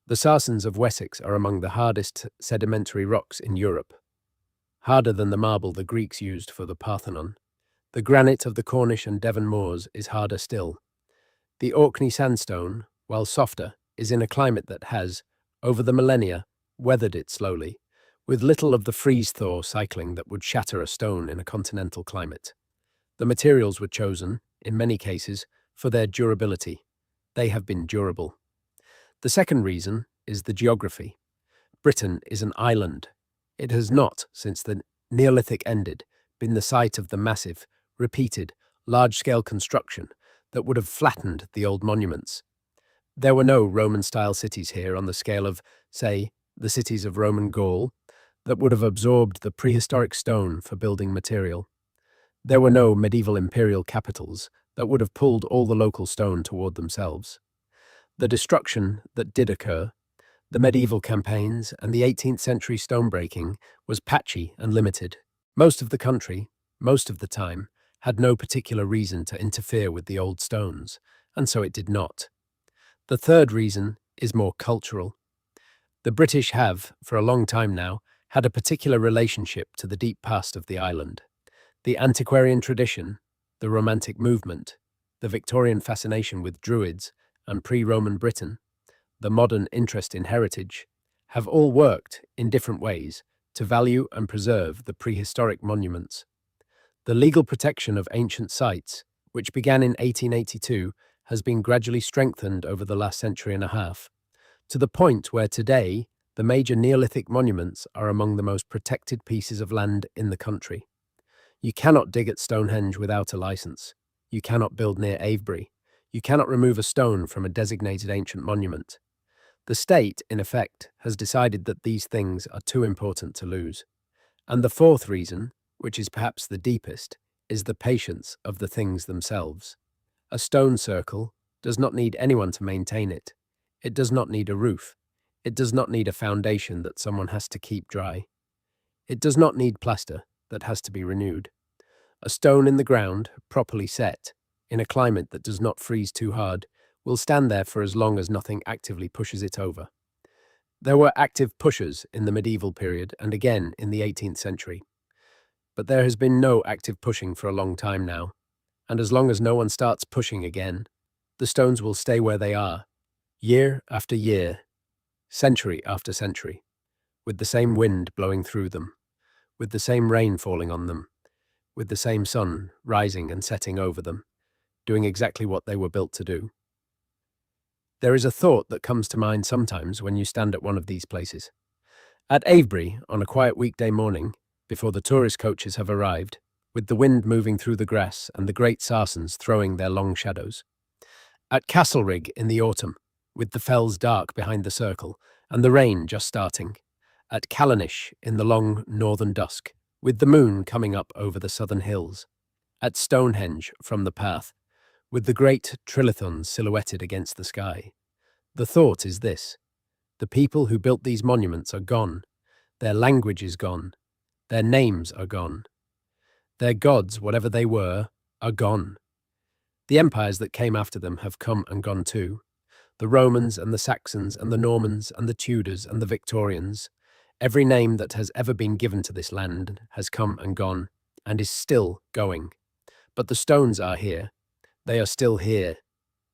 Speaker 1: The Sarsens of Wessex are among the hardest sedimentary rocks in Europe, harder than the marble the Greeks used for the Parthenon. The granite of the Cornish and Devon moors is harder still. The Orkney sandstone, while softer, is in a climate that has, over the millennia, weathered it slowly, with little of the freeze-thaw cycling that would shatter a stone in a continental climate. The materials were chosen, in many cases, for their durability. They have been durable. The second reason is the geography. Britain is an island. It has not, since the Neolithic ended, been the site of the massive, repeated, large-scale construction that would have flattened the old monuments. There were no Roman-style cities here on the scale of, say, the cities of Roman Gaul, that would have absorbed the prehistoric stone for building material. There were no medieval imperial capitals that would have pulled all the local stone toward themselves. The destruction that did occur, the medieval campaigns and the 18th century stonebreaking, was patchy and limited. Most of the country, most of the time, had no particular reason to interfere with the old stones, and so it did not. The third reason is more cultural. The British have, for a long time now, had a particular relationship to the deep past of the island. The antiquarian tradition, the Romantic movement, the Victorian fascination with Druids and pre-Roman Britain, the modern interest in heritage, have all worked, in different ways, to value and preserve the prehistoric monuments. The legal protection of ancient sites, which began in 1882, has been gradually strengthened over the last century and a half, to the point where today the major Neolithic monuments are among the most protected pieces of land in the country. You cannot dig at Stonehenge without a license. You cannot build near Avebury. You cannot remove a stone from a designated ancient monument. The state, in effect, has decided that these things are too important to lose. And the fourth reason, which is perhaps the deepest, is the patience of the things themselves. A stone circle does not need anyone to maintain it. It does not need a roof. It does not need a foundation that someone has to keep dry. It does not need plaster that has to be renewed. A stone in the ground, properly set, in a climate that does not freeze too hard, will stand there for as long as nothing actively pushes it over. There were active pushers in the medieval period and again in the 18th century. But there has been no active pushing for a long time now, and as long as no one starts pushing again, the stones will stay where they are, year after year, century after century, with the same wind blowing through them, with the same rain falling on them, with the same sun rising and setting over them, doing exactly what they were built to do. There is a thought that comes to mind sometimes when you stand at one of these places. At Avebury, on a quiet weekday morning, before the tourist coaches have arrived, with the wind moving through the grass and the great sarsens throwing their long shadows. At Castlerig in the autumn, with the fells dark behind the circle and the rain just starting. At Callanish in the long northern dusk, with the moon coming up over the southern hills. At Stonehenge from the path, with the great trilithons silhouetted against the sky. The thought is this: the people who built these monuments are gone, their language is gone, their names are gone. Their gods, whatever they were, are gone. The empires that came after them have come and gone too. The Romans and the Saxons and the Normans and the Tudors and the Victorians. Every name that has ever been given to this land has come and gone, and is still going. But the stones are here. They are still here.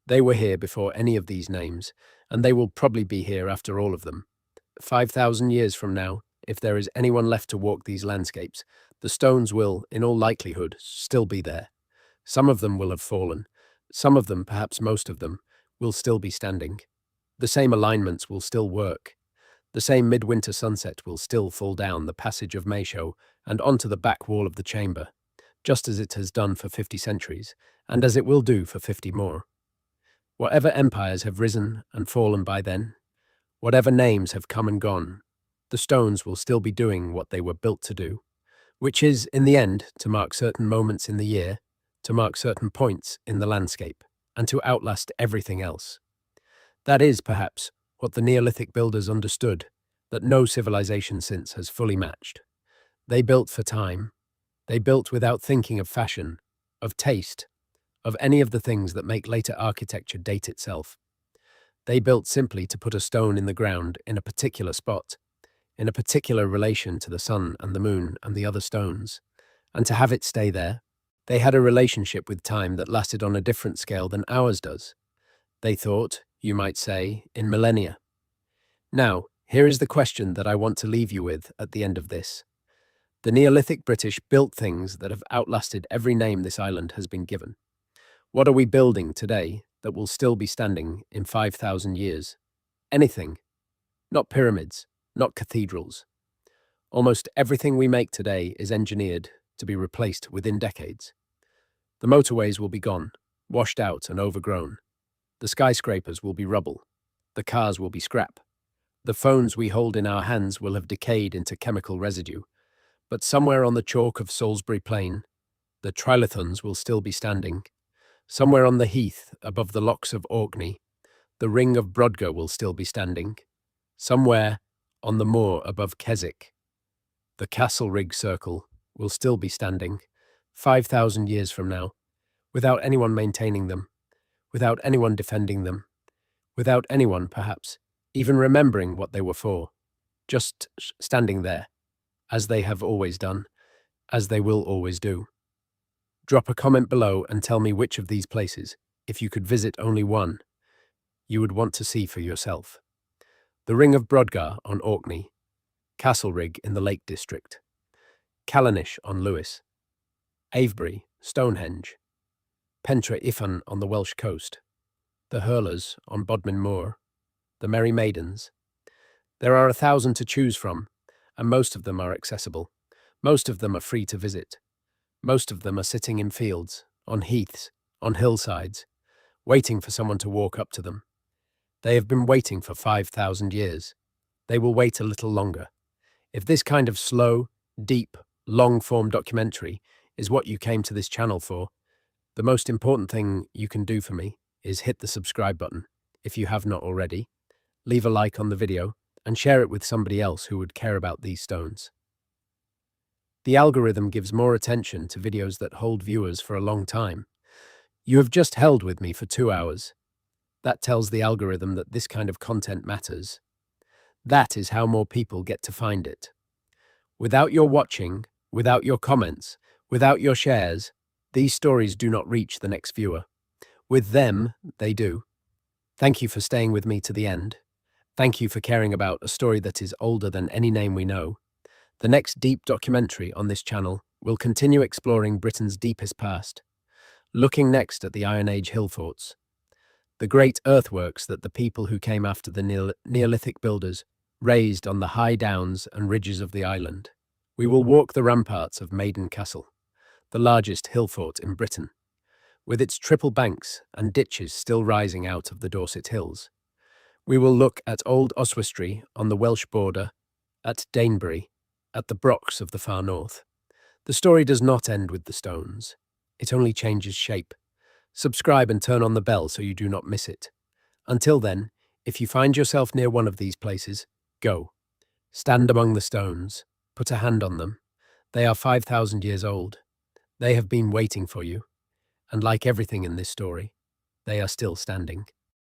Speaker 1: They were here before any of these names, and they will probably be here after all of them. 5,000 years from now, if there is anyone left to walk these landscapes, the stones will, in all likelihood, still be there. Some of them will have fallen. Some of them, perhaps most of them, will still be standing. The same alignments will still work. The same midwinter sunset will still fall down the passage of Maeshowe and onto the back wall of the chamber, just as it has done for 50 centuries, and as it will do for 50 more. Whatever empires have risen and fallen by then, whatever names have come and gone, the stones will still be doing what they were built to do, which is, in the end, to mark certain moments in the year, to mark certain points in the landscape, and to outlast everything else. That is, perhaps, what the Neolithic builders understood, that no civilization since has fully matched. They built for time. They built without thinking of fashion, of taste, of any of the things that make later architecture date itself. They built simply to put a stone in the ground in a particular spot, in a particular relation to the sun and the moon and the other stones, and to have it stay there. They had a relationship with time that lasted on a different scale than ours does. They thought, you might say, in millennia. Now, here is the question that I want to leave you with at the end of this. The Neolithic British built things that have outlasted every name this island has been given. What are we building today that will still be standing in 5,000 years? Anything. Not pyramids, not cathedrals. Almost everything we make today is engineered to be replaced within decades. The motorways will be gone, washed out and overgrown. The skyscrapers will be rubble. The cars will be scrap. The phones we hold in our hands will have decayed into chemical residue. But somewhere on the chalk of Salisbury Plain, the trilithons will still be standing. Somewhere on the heath above the locks of Orkney, the ring of Brodgar will still be standing. Somewhere on the moor above Keswick, the Castlerig Circle will still be standing 5,000 years from now, without anyone maintaining them, without anyone defending them, without anyone, perhaps, even remembering what they were for, just standing there, as they have always done, as they will always do. Drop a comment below and tell me which of these places, if you could visit only one, you would want to see for yourself. The Ring of Brodgar on Orkney, Castlerig in the Lake District, Callanish on Lewis, Avebury, Stonehenge, Pentre Ifan on the Welsh coast, the Hurlers on Bodmin Moor, the Merry Maidens. There are 1,000 to choose from, and most of them are accessible. Most of them are free to visit. Most of them are sitting in fields, on heaths, on hillsides, waiting for someone to walk up to them. They have been waiting for 5,000 years. They will wait a little longer. If this kind of slow, deep, long-form documentary is what you came to this channel for, the most important thing you can do for me is hit the subscribe button if you have not already, leave a like on the video, and share it with somebody else who would care about these stones. The algorithm gives more attention to videos that hold viewers for a long time. You have just held with me for 2 hours. That tells the algorithm that this kind of content matters. That is how more people get to find it. Without your watching, without your comments, without your shares, these stories do not reach the next viewer. With them, they do. Thank you for staying with me to the end. Thank you for caring about a story that is older than any name we know. The next deep documentary on this channel will continue exploring Britain's deepest past, looking next at the Iron Age hill forts, the great earthworks that the people who came after the Neolithic builders raised on the high downs and ridges of the island. We will walk the ramparts of Maiden Castle, the largest hill fort in Britain, with its triple banks and ditches still rising out of the Dorset Hills. We will look at Old Oswestry on the Welsh border, at Danebury, at the Brochs of the far north. The story does not end with the stones. It only changes shape. Subscribe and turn on the bell so you do not miss it. Until then, if you find yourself near one of these places, go. Stand among the stones. Put a hand on them. They are 5,000 years old. They have been waiting for you. And like everything in this story, they are still standing.